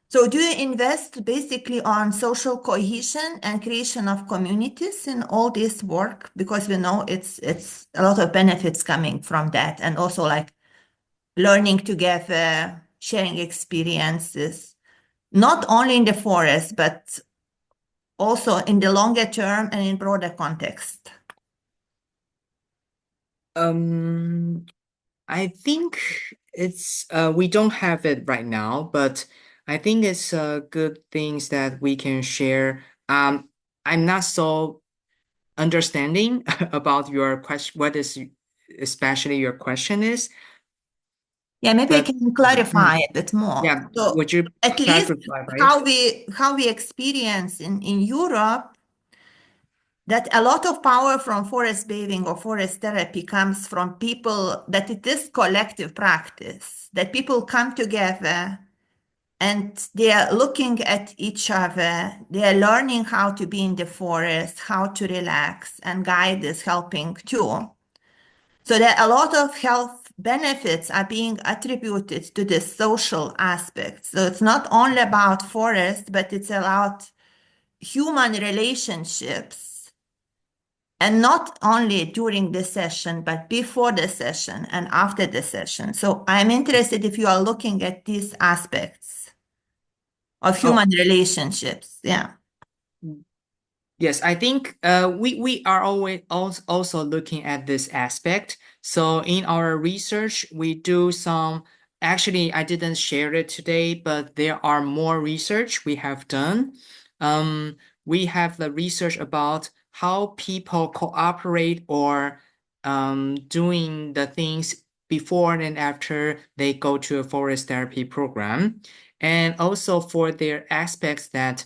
So do you invest basically on social cohesion and creation of communities in all this work? Because we know it's a lot of benefits coming from that, and also like learning together, sharing experiences, not only in the forest, but also in the longer term and in broader context.
I think it's we don't have it right now, but I think it's good things that we can share. I'm not so understanding about your question, what is especially your question is,
Yeah, maybe I
but
can clarify a bit more.
yeah,
So
would you
at
try
least
to clarify?
how we experience in Europe that a lot of power from forest bathing or forest therapy comes from people, that it is collective practice, that people come together and they are looking at each other, they are learning how to be in the forest, how to relax, and guide is helping too. So there are a lot of health benefits are being attributed to the social aspect. So it's not only about forest, but it's about human relationships. And not only during the session, but before the session and after the session. So I'm interested if you are looking at these aspects of
Oh,
human relationships. Yeah.
yes, I think we are always also looking at this aspect. So in our research, we do some, actually, I didn't share it today, but there are more research we have done. We have the research about how people cooperate or doing the things before and after they go to a forest therapy program. And also for their aspects that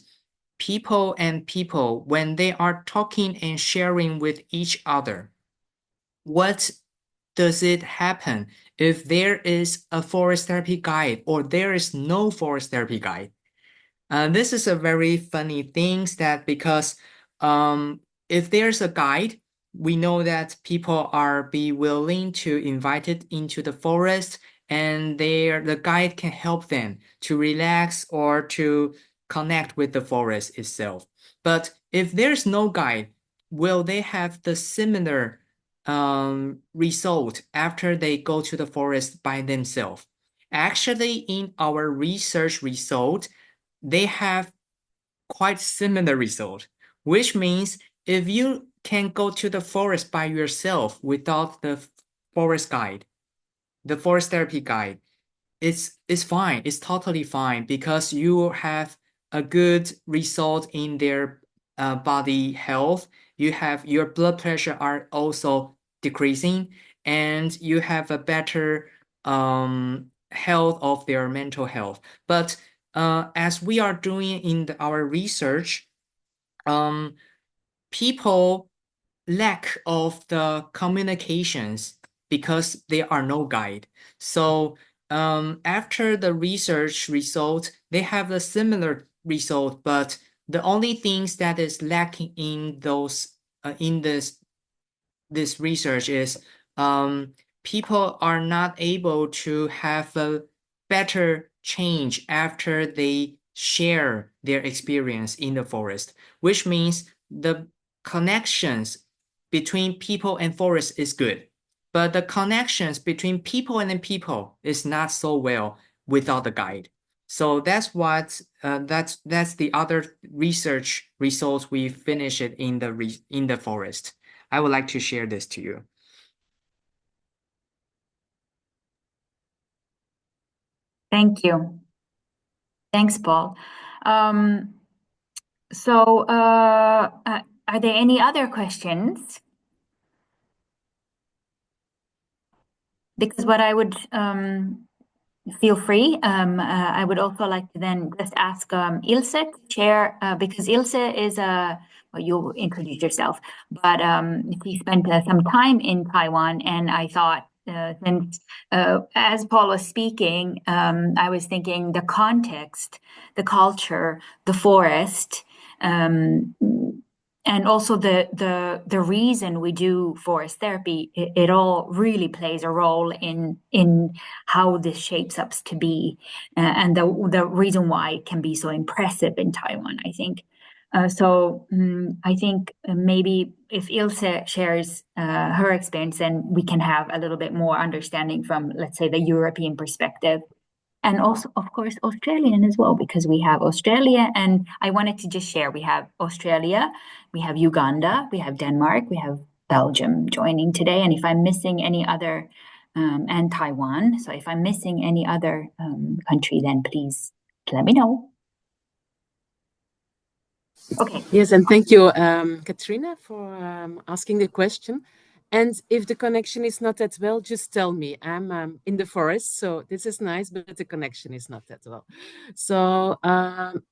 people and people, when they are talking and sharing with each other, what does it happen if there is a forest therapy guide or there is no forest therapy guide? This is a very funny thing that because if there's a guide, we know that people are be willing to invite it into the forest, and the guide can help them to relax or to connect with the forest itself. But if there's no guide, will they have the similar result after they go to the forest by themselves? Actually, in our research result, they have quite similar result, which means if you can go to the forest by yourself without the forest guide, the forest therapy guide, it's fine. It's totally fine because you have a good result in their body health. You have your blood pressure are also decreasing, and you have a better health of their mental health. But as we are doing in our research, um, people lack of the communications because there are no guide. So after the research result, they have a similar result, but the only things that is lacking in those in this research is people are not able to have a better change after they share their experience in the forest, which means the connections between people and forest is good, but the connections between people and people is not so well without the guide. So that's what that's the other research results we finished it in the forest. I would like to share this to you.
Thank you. Thanks, Paul. So, are there any other questions? Because what I would feel free. I would also like to then just ask Ilse to share, because Ilse is well, you'll introduce yourself, but she spent some time in Taiwan, and I thought, since as Paul was speaking, I was thinking the context, the culture, the forest, and also the reason we do forest therapy, it all really plays a role in how this shapes up to be, and the reason why it can be so impressive in Taiwan, I think. I think maybe if Ilse shares her experience, then we can have a little bit more understanding from, let's say, the European perspective. And also, of course, Australian as well, because we have Australia. And I wanted to just share, we have Australia, we have Uganda, we have Denmark, we have Belgium joining today. And if I'm missing any other, and Taiwan. So if I'm missing any other country, then please let me know. Okay.
Yes, and thank you, Katrina, for asking the question. And if the connection is not that well, just tell me. I'm in the forest, so this is nice, but the connection is not that well. So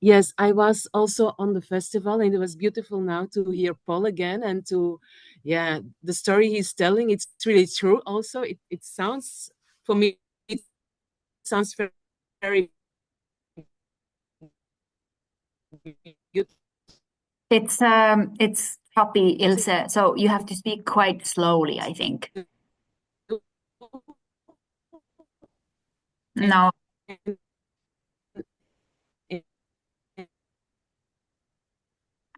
yes, I was also on the festival, and it was beautiful now to hear Paul again and to, yeah, the story he's telling. It's really true. Also, it sounds for me, it sounds very, very beautiful.
It's choppy, Ilse. So you have to speak quite slowly, I think. No.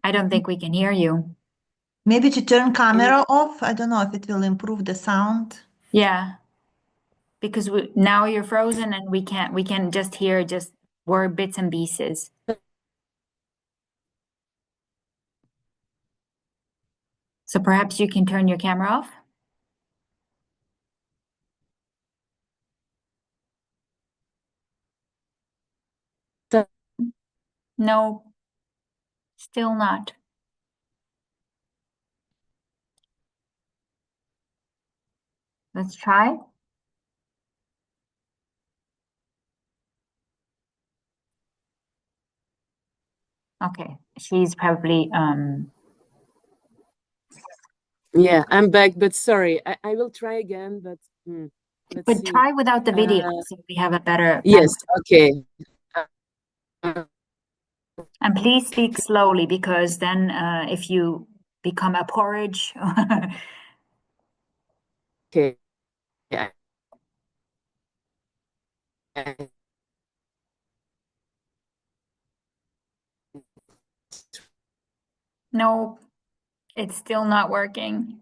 I don't think we can hear you.
Maybe to turn camera off. I don't know if it will improve the sound.
Yeah, because now you're frozen and we can just hear just word bits and pieces. So perhaps you can turn your camera off. No, still not. Let's try. Okay, she's probably
Yeah, I'm back, but sorry, I will try again, but let's see.
try without the video so we have a better
Yes, okay.
And please speak slowly, because then if you become a porridge.
Okay. Yeah.
No, it's still not working.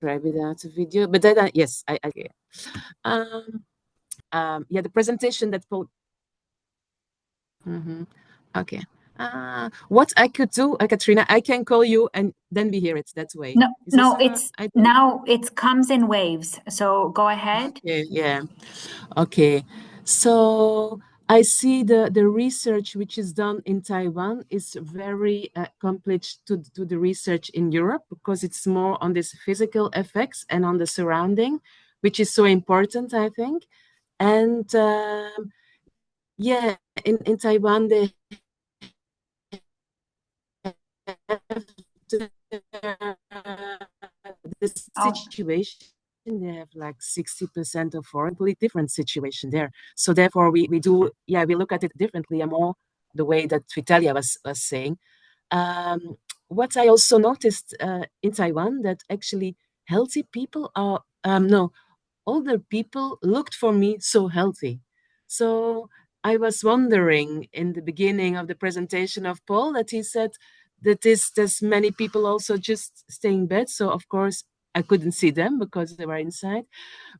Try without a video, but then yes, okay. Yeah, the presentation that Paul. Okay. What I could do, Katrina, I can call you and then we hear it that way.
No,
Is this
it's
I think?
now it comes in waves. So go ahead.
Okay, yeah. Okay. So I see the research which is done in Taiwan is very accomplished to the research in Europe, because it's more on this physical effects and on the surrounding, which is so important, I think. And yeah, in Taiwan they have the
Oh,
situation, they have like 60% of foreign, completely different situation there. So therefore we do, yeah, we look at it differently and more the way that Vitalia was saying. What I also noticed in Taiwan, that actually healthy people are, no, older people looked for me so healthy. So I was wondering in the beginning of the presentation of Paul that he said that there's many people also just stay in bed. So of course I couldn't see them because they were inside.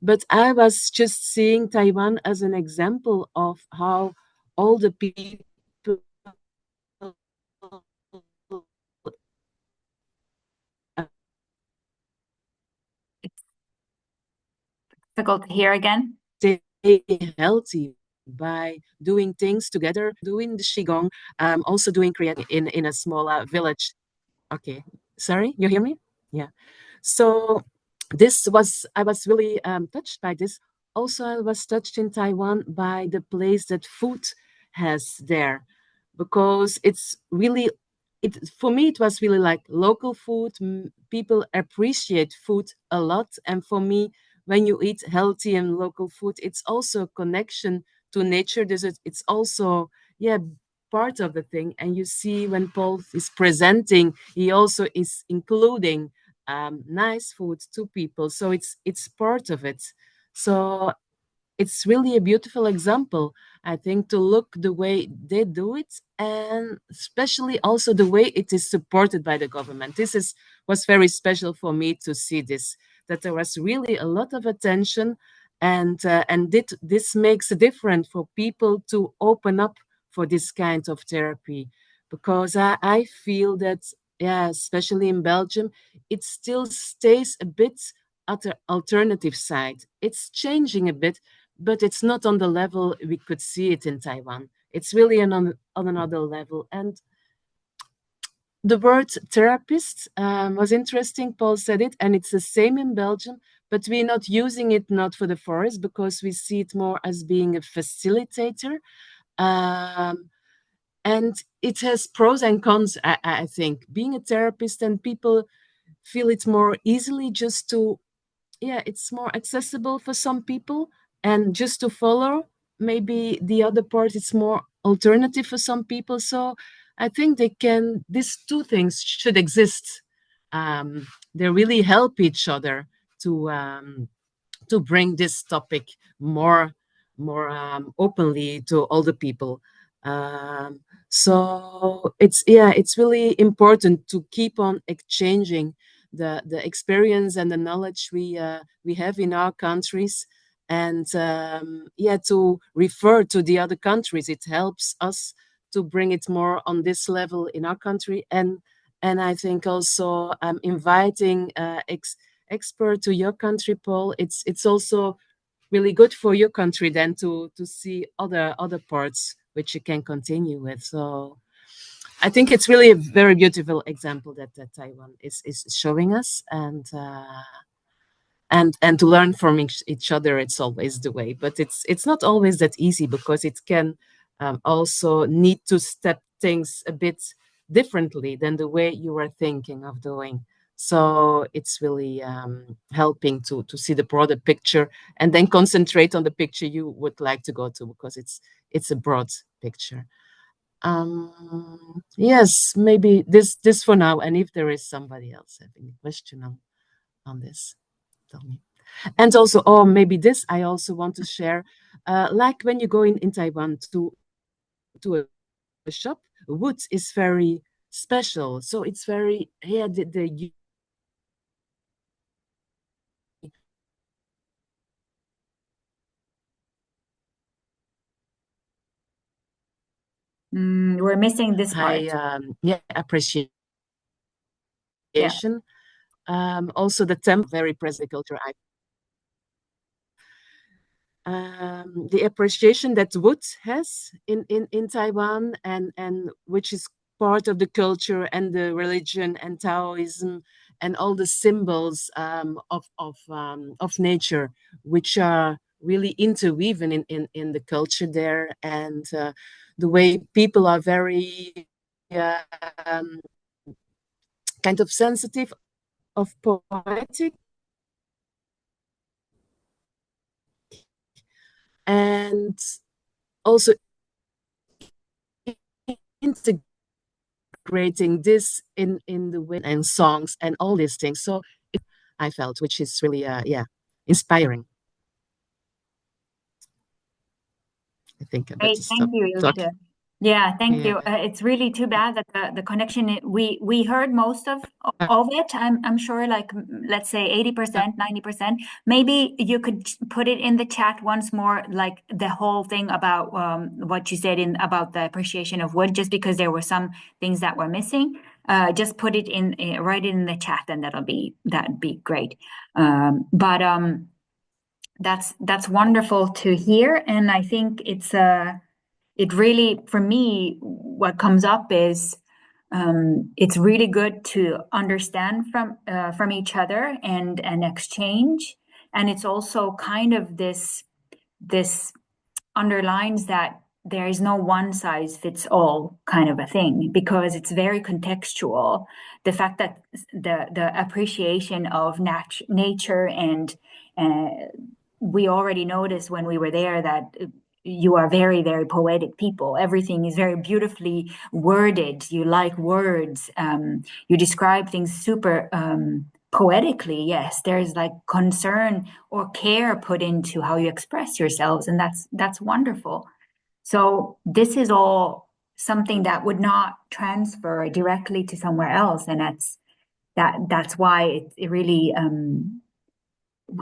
But I was just seeing Taiwan as an example of how all the people
Difficult to hear again.
stay healthy by doing things together, doing the qigong, also doing creating in a small village. Okay, sorry, you hear me? Yeah. So this was I was really touched by this. Also, I was touched in Taiwan by the place that food has there, because it's really it for me it was really like local food. People appreciate food a lot, and for me, when you eat healthy and local food, it's also a connection to nature. It's also, yeah, part of the thing. And you see when Paul is presenting, he also is including nice food to people, so it's part of it. So it's really a beautiful example, I think, to look the way they do it, and especially also the way it is supported by the government. This is was very special for me to see this, that there was really a lot of attention, and this makes a difference for people to open up for this kind of therapy, because I feel that, yeah, especially in Belgium, it still stays a bit at the alternative side. It's changing a bit, but it's not on the level we could see it in Taiwan. It's really on another level. And the word therapist was interesting. Paul said it, and it's the same in Belgium, but we're not using it not for the forest because we see it more as being a facilitator. Um, and it has pros and cons, I think. Being a therapist, and people feel it more easily just to, yeah, it's more accessible for some people, and just to follow. Maybe the other part, it's more alternative for some people. So I think these two things should exist. They really help each other to um, to bring this topic more openly to all the people. Um, so it's really important to keep on exchanging the experience and the knowledge we have in our countries, and yeah, to refer to the other countries. It helps us to bring it more on this level in our country, and I think also inviting expert to your country, Paul. It's also really good for your country then to see other parts which you can continue with. So I think it's really a very beautiful example that Taiwan is showing us, and to learn from each other, it's always the way. But it's not always that easy, because it can also need to step things a bit differently than the way you were thinking of doing. So it's really helping to see the broader picture, and then concentrate on the picture you would like to go to, because it's a broad picture. Yes, maybe this for now, and if there is somebody else having a question on this, tell me. And also, or maybe this I also want to share, like when you go in Taiwan to a shop, wood is very special. So it's very, yeah, the
We're missing this part.
high yeah, appreciation.
Yeah.
Also the temple, very present culture. The appreciation that wood has in Taiwan, and which is part of the culture and the religion and Taoism, and all the symbols of nature, which are really interwoven in the culture there, and the way people are very um, kind of sensitive, of poetic, and also integrating this in the way and songs and all these things. So I felt, which is really yeah, inspiring. I think I
Great,
better
thank
stop
you, Ilse.
talking.
Yeah, thank
Yeah.
you. It's really too bad that the connection we heard most of it. I'm sure, like let's say 80%, 90%. Maybe you could put it in the chat once more, like the whole thing about what you said in about the appreciation of wood, just because there were some things that were missing. Just put it in, write it in the chat, and that'd be great. But that's wonderful to hear, and I think it really, for me, what comes up is it's really good to understand from each other and exchange, and it's also kind of this underlines that there is no one size fits all kind of a thing because it's very contextual. The fact that the appreciation of nature and uh, we already noticed when we were there that you are very, very poetic people. Everything is very beautifully worded. You like words. You describe things super poetically. Yes, there's like concern or care put into how you express yourselves, and that's wonderful. So this is all something that would not transfer directly to somewhere else, and that's why it really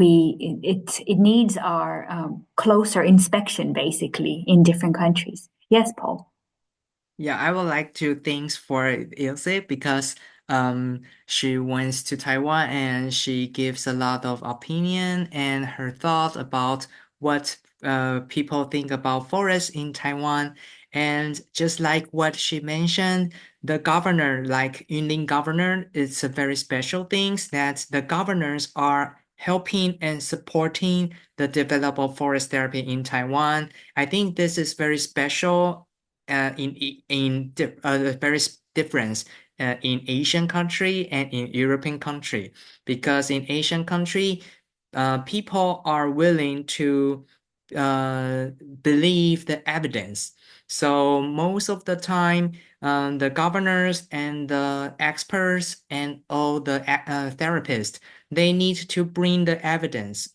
it needs our closer inspection basically in different countries. Yes, Paul.
Yeah, I would like to thanks for Ilse because she went to Taiwan and she gives a lot of opinion and her thoughts about what people think about forests in Taiwan. And just like what she mentioned, the governor, like Yunlin governor, it's a very special things that the governors are helping and supporting the development of forest therapy in Taiwan. I think this is very special very difference in Asian country and in European country because in Asian country, people are willing to uh, believe the evidence. So most of the time, the governors and the experts and all the therapists, they need to bring the evidence.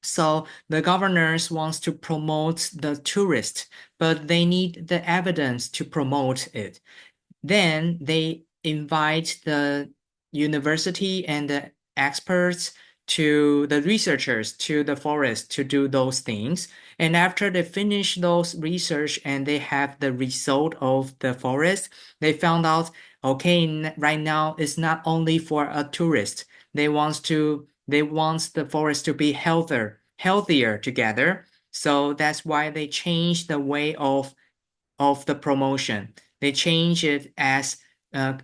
So the governors wants to promote the tourist, but they need the evidence to promote it. Then they invite the university and the experts to the researchers to the forest to do those things. And after they finish those research and they have the result of the forest, they found out, okay, right now it's not only for a tourist. They want the forest to be healthier together. So that's why they change the way of the promotion. They change it as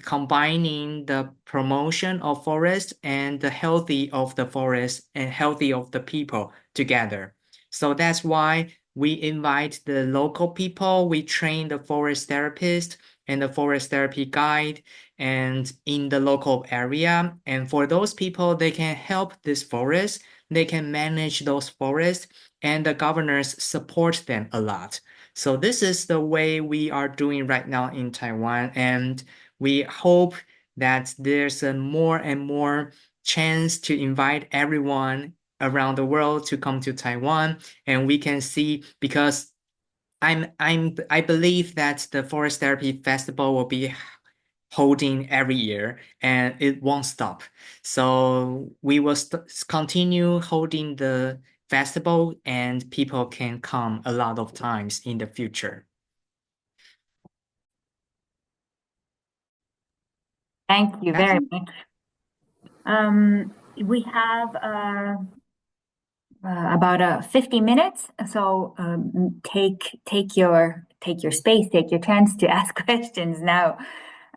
combining the promotion of forest and the healthy of the forest and healthy of the people together. So that's why we invite the local people. We train the forest therapist and the forest therapy guide and in the local area. And for those people, they can help this forest. They can manage those forests and the governors support them a lot. So this is the way we are doing right now in Taiwan, and we hope that there's a more and more chance to invite everyone around the world to come to Taiwan, and we can see because I believe that the Forest Therapy Festival will be holding every year and it won't stop. So we will continue holding the festival and people can come a lot of times in the future.
Thank you very much. We have about 50 minutes, so take your space, take your chance to ask questions now,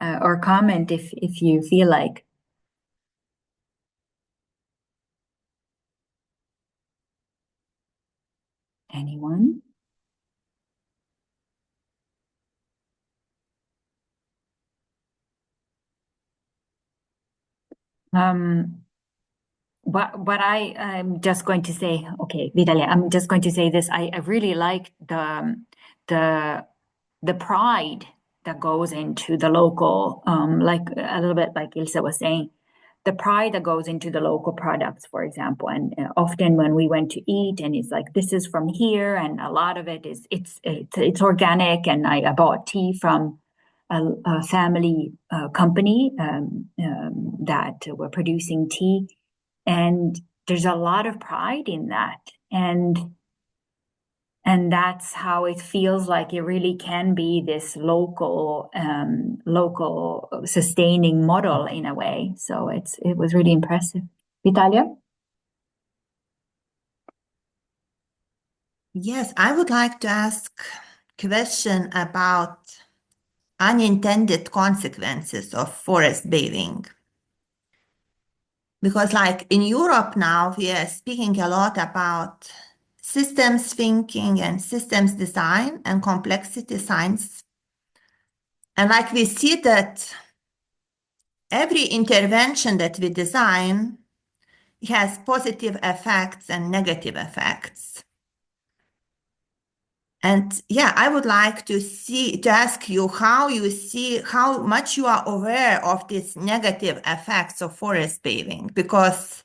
or comment if you feel like. Anyone? What I'm just going to say, okay, Vitalia, I'm just going to say this. I really like the the pride that goes into the local, like a little bit like Ilse was saying, the pride that goes into the local products, for example. And often when we went to eat, and it's like, this is from here, and a lot of it is it's organic. And I bought tea from a family company that were producing tea, and there's a lot of pride in that. And that's how it feels like it really can be this local sustaining model in a way. So it was really impressive. Vitalia?
Yes, I would like to ask a question about unintended consequences of forest bathing. Because like in Europe now, we are speaking a lot about systems thinking and systems design and complexity science. And like we see that every intervention that we design has positive effects and negative effects. And yeah, I would like to ask you how much you are aware of these negative effects of forest bathing, because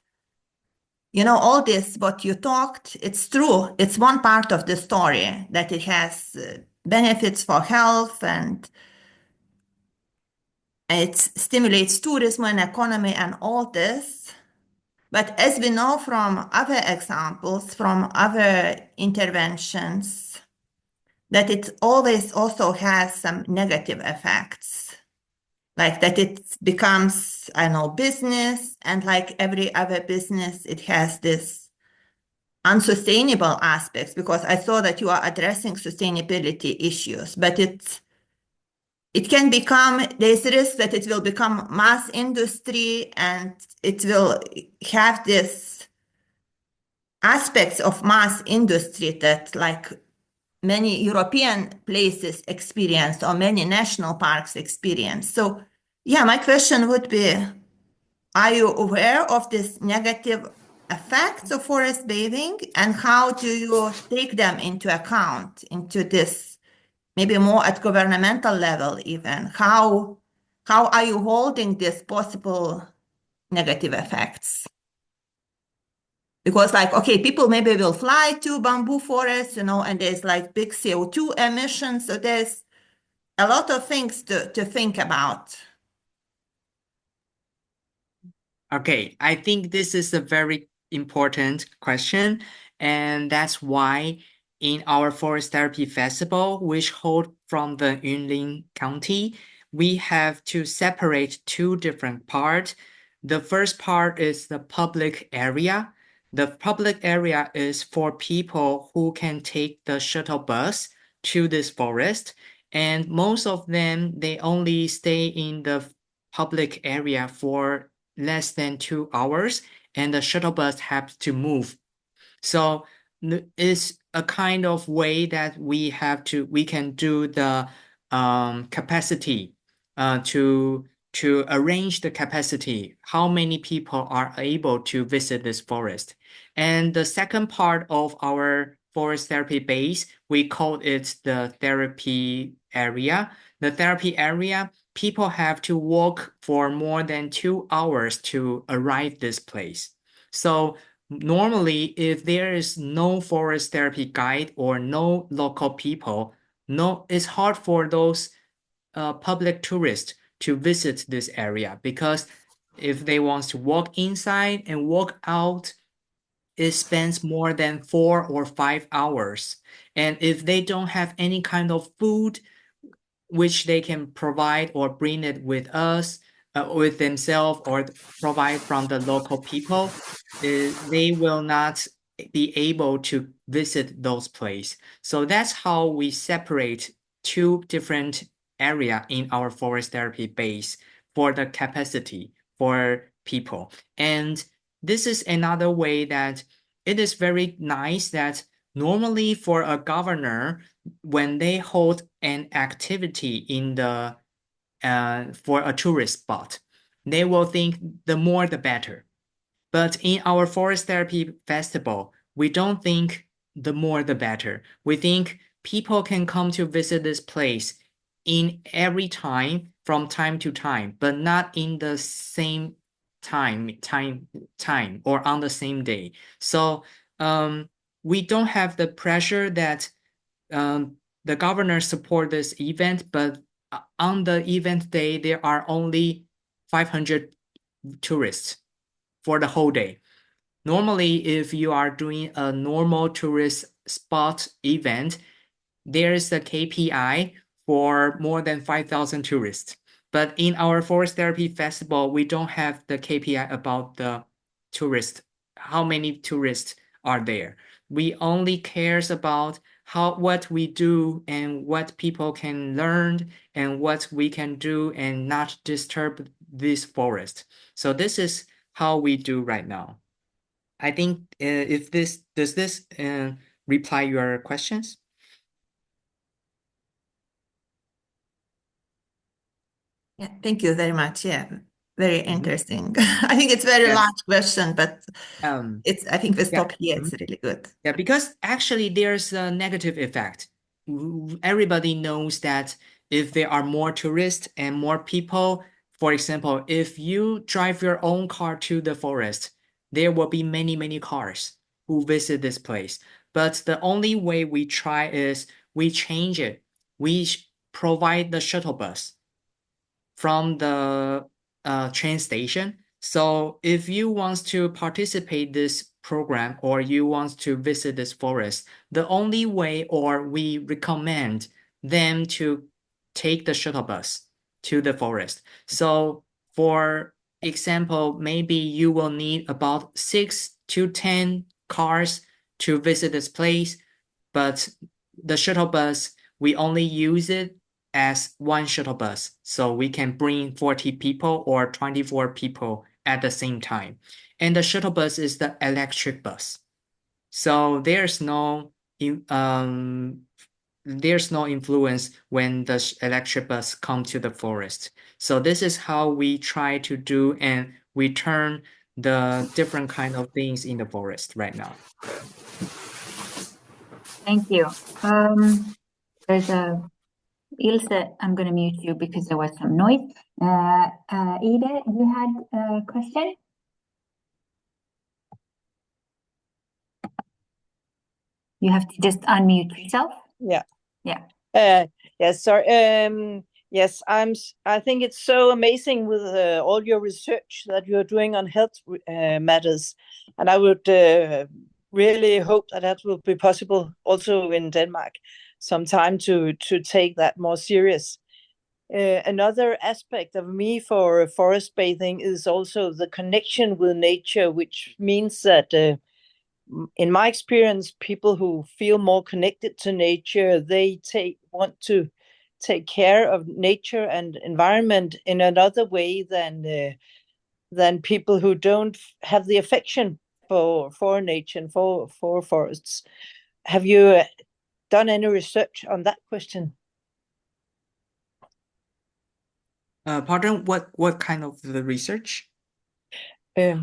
all this, what you talked, it's true. It's one part of the story that it has benefits for health, and it stimulates tourism and economy and all this. But as we know from other examples, from other interventions, that it always also has some negative effects, like that it becomes, I know, business, and like every other business, it has this unsustainable aspects, because I saw that you are addressing sustainability issues, but it can become, there's risk that it will become mass industry, and it will have this aspects of mass industry that like many European places experience or many national parks experience. So yeah, my question would be, are you aware of this negative effects of forest bathing, and how do you take them into account into this, maybe more at governmental level even? How are you holding these possible negative effects? Because like, okay, people maybe will fly to bamboo forests, and there's like big CO2 emissions. So there's a lot of things to think about.
Okay, I think this is a very important question, and that's why in our Forest Therapy Festival, which hold from the Yunlin County, we have to separate two different parts. The first part is the public area. The public area is for people who can take the shuttle bus to this forest, and most of them, they only stay in the public area for less than 2 hours, and the shuttle bus has to move. So it's a kind of way that we can do the capacity to arrange the capacity, how many people are able to visit this forest. And the second part of our forest therapy base, we call it the therapy area. The therapy area, people have to walk for more than 2 hours to arrive this place. So normally, if there is no forest therapy guide or no local people, it's hard for those public tourists to visit this area, because if they want to walk inside and walk out, it spends more than 4 or 5 hours. And if they don't have any kind of food which they can provide or bring it with us, with themselves, or provide from the local people, they will not be able to visit those places. So that's how we separate two different areas in our forest therapy base for the capacity for people. And this is another way that it is very nice that normally for a governor, when they hold an activity in the for a tourist spot, they will think the more the better. But in our forest therapy festival, we don't think the more the better. We think people can come to visit this place in every time, from time to time, but not in the same time or on the same day. So we don't have the pressure that the governor support this event, but on the event day, there are only 500 tourists for the whole day. Normally, if you are doing a normal tourist spot event, there is a KPI for more than 5,000 tourists. But in our Forest Therapy Festival, we don't have the KPI about the tourists, how many tourists are there. We only cares about what we do and what people can learn and what we can do and not disturb this forest. So this is how we do right now. I think does this reply your questions?
Yeah, thank you very much. Yeah, very interesting. I think it's very
Yes.
large question, but I think we stop here.
Yeah.
It's really good.
Yeah, because actually there's a negative effect. Everybody knows that if there are more tourists and more people, for example, if you drive your own car to the forest, there will be many, many cars who visit this place. But the only way we try is we change it. We provide the shuttle bus from the train station. So if you want to participate this program or you want to visit this forest, the only way or we recommend them to take the shuttle bus to the forest. So for example, maybe you will need about 6 to 10 cars to visit this place, but the shuttle bus, we only use it as one shuttle bus. So we can bring 40 people or 24 people at the same time. And the shuttle bus is the electric bus. So there's no influence when the electric bus come to the forest. So this is how we try to do and we turn the different kind of things in the forest right now.
Thank you. There's Ilse, I'm going to mute you because there was some noise. Ida, you had a question? You have to just unmute yourself.
Yeah.
Yeah.
Yes, sorry. Yes, I think it's so amazing with all your research that you're doing on health matters, and I would really hope that will be possible also in Denmark sometime to take that more serious. Another aspect of me for forest bathing is also the connection with nature, which means that in my experience, people who feel more connected to nature, they want to take care of nature and environment in another way than people who don't have the affection for nature and for forests. Have you done any research on that question?
Pardon, what kind of the research?
Have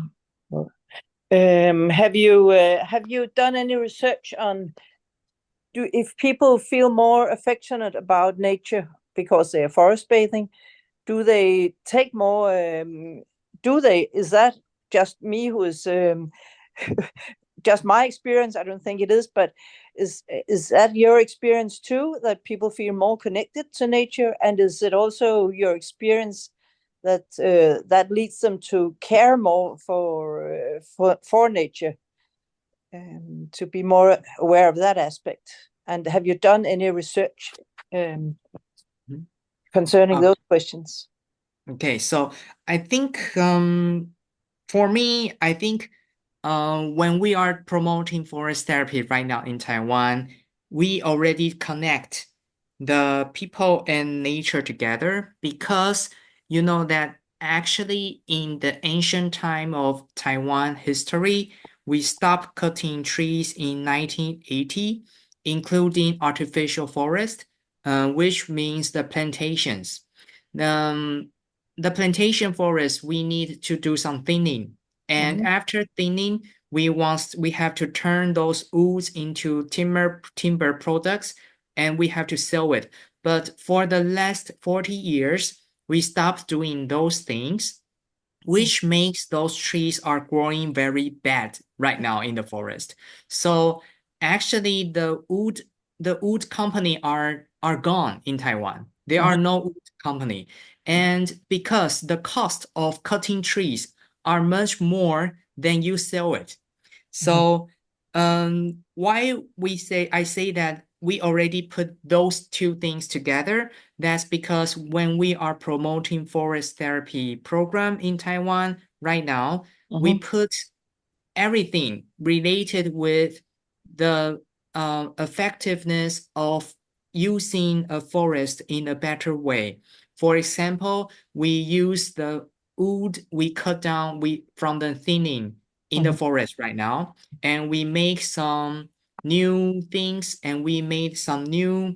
you done any research on if people feel more affectionate about nature because they are forest bathing? Do they take more? Is that just me who is just my experience? I don't think it is, but is that your experience too? That people feel more connected to nature, and is it also your experience that that leads them to care more for nature, to be more aware of that aspect? And have you done any research concerning those questions?
Okay, so I think for me, I think when we are promoting forest therapy right now in Taiwan, we already connect the people and nature together because you know that actually in the ancient time of Taiwan history, we stopped cutting trees in 1980, including artificial forest, which means the plantations. The plantation forest, we need to do some thinning. And after thinning, we have to turn those woods into timber products, and we have to sell it. But for the last 40 years, we stopped doing those things. which makes those trees are growing very bad right now in the forest. So actually the wood company are gone in Taiwan. There are no wood company. And because the cost of cutting trees are much more than you sell it. So why I say that we already put those two things together. That's because when we are promoting forest therapy program in Taiwan right now, we put everything related with the effectiveness of using a forest in a better way. For example, we use the wood we cut down from the thinning in the forest right now, and we make some new things, and we made some new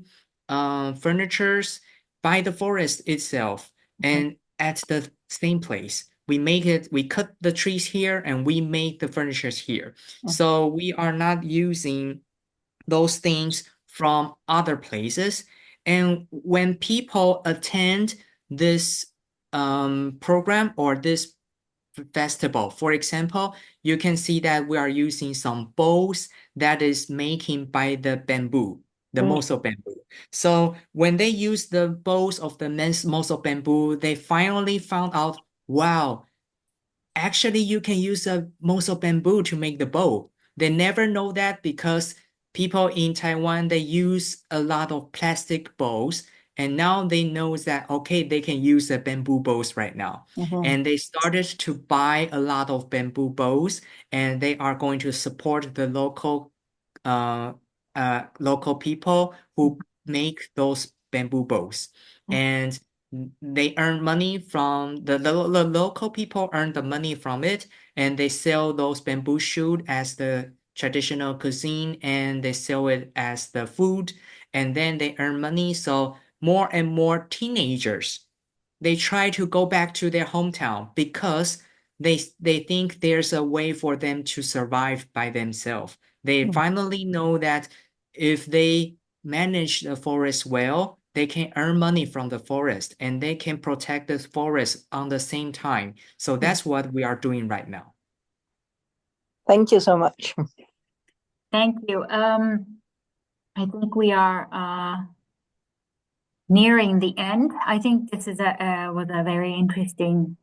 furnitures by the forest itself. And at the same place, we cut the trees here and we make the furnitures here. So we are not using those things from other places. And when people attend this program or this festival, for example, you can see that we are using some bowls that is making by the bamboo, the moso bamboo. So when they use the bowls of the moso bamboo, they finally found out, wow, actually you can use a moso bamboo to make the bowl. They never know that because people in Taiwan, they use a lot of plastic bowls, and now they know that, okay, they can use the bamboo bowls right now. And they started to buy a lot of bamboo bowls, and they are going to support the local people who make those bamboo bowls. And they earn money from the local people earn the money from it, and they sell those bamboo shoot as the traditional cuisine, and they sell it as the food, and then they earn money. So more and more teenagers, they try to go back to their hometown because they think there's a way for them to survive by themselves. They finally know that if they manage the forest well, they can earn money from the forest and they can protect the forest on the same time. So that's what we are doing right now.
Thank you so much.
Thank you. I think we are nearing the end. I think this is was a very interesting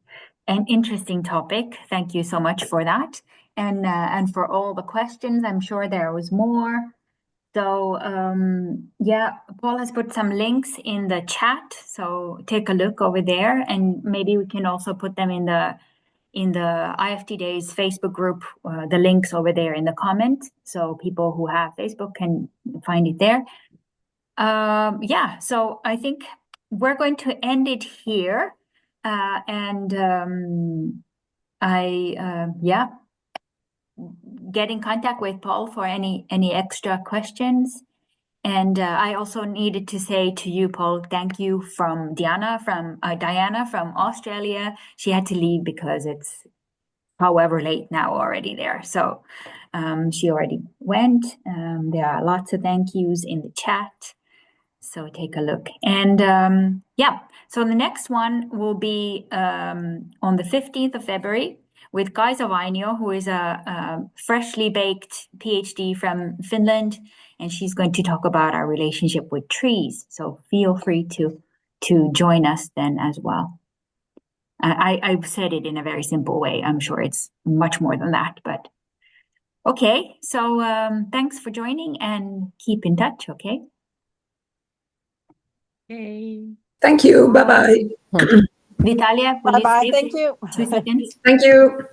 topic. Thank you so much for that, and for all the questions. I'm sure there was more. So yeah, Paul has put some links in the chat. So take a look over there, and maybe we can also put them in the IFT Days Facebook group, the links over there in the comment, so people who have Facebook can find it there. Yeah, so I think we're going to end it here, and yeah, get in contact with Paul for any extra questions. And I also needed to say to you, Paul, thank you from Diana from Australia. She had to leave because it's however late now already there. So she already went. There are lots of thank yous in the chat. So take a look. And yeah, so the next one will be on the 15th of February with Kaisa Vainio, who is a freshly baked PhD from Finland, and she's going to talk about our relationship with trees. So feel free to join us then as well. I've said it in a very simple way. I'm sure it's much more than that, but okay. So thanks for joining and keep in touch, okay?
Hey.
Thank you. Bye-bye.
Vitalia, will
Bye bye.
you stay
Thank
for
you.
2 seconds?
Thank you.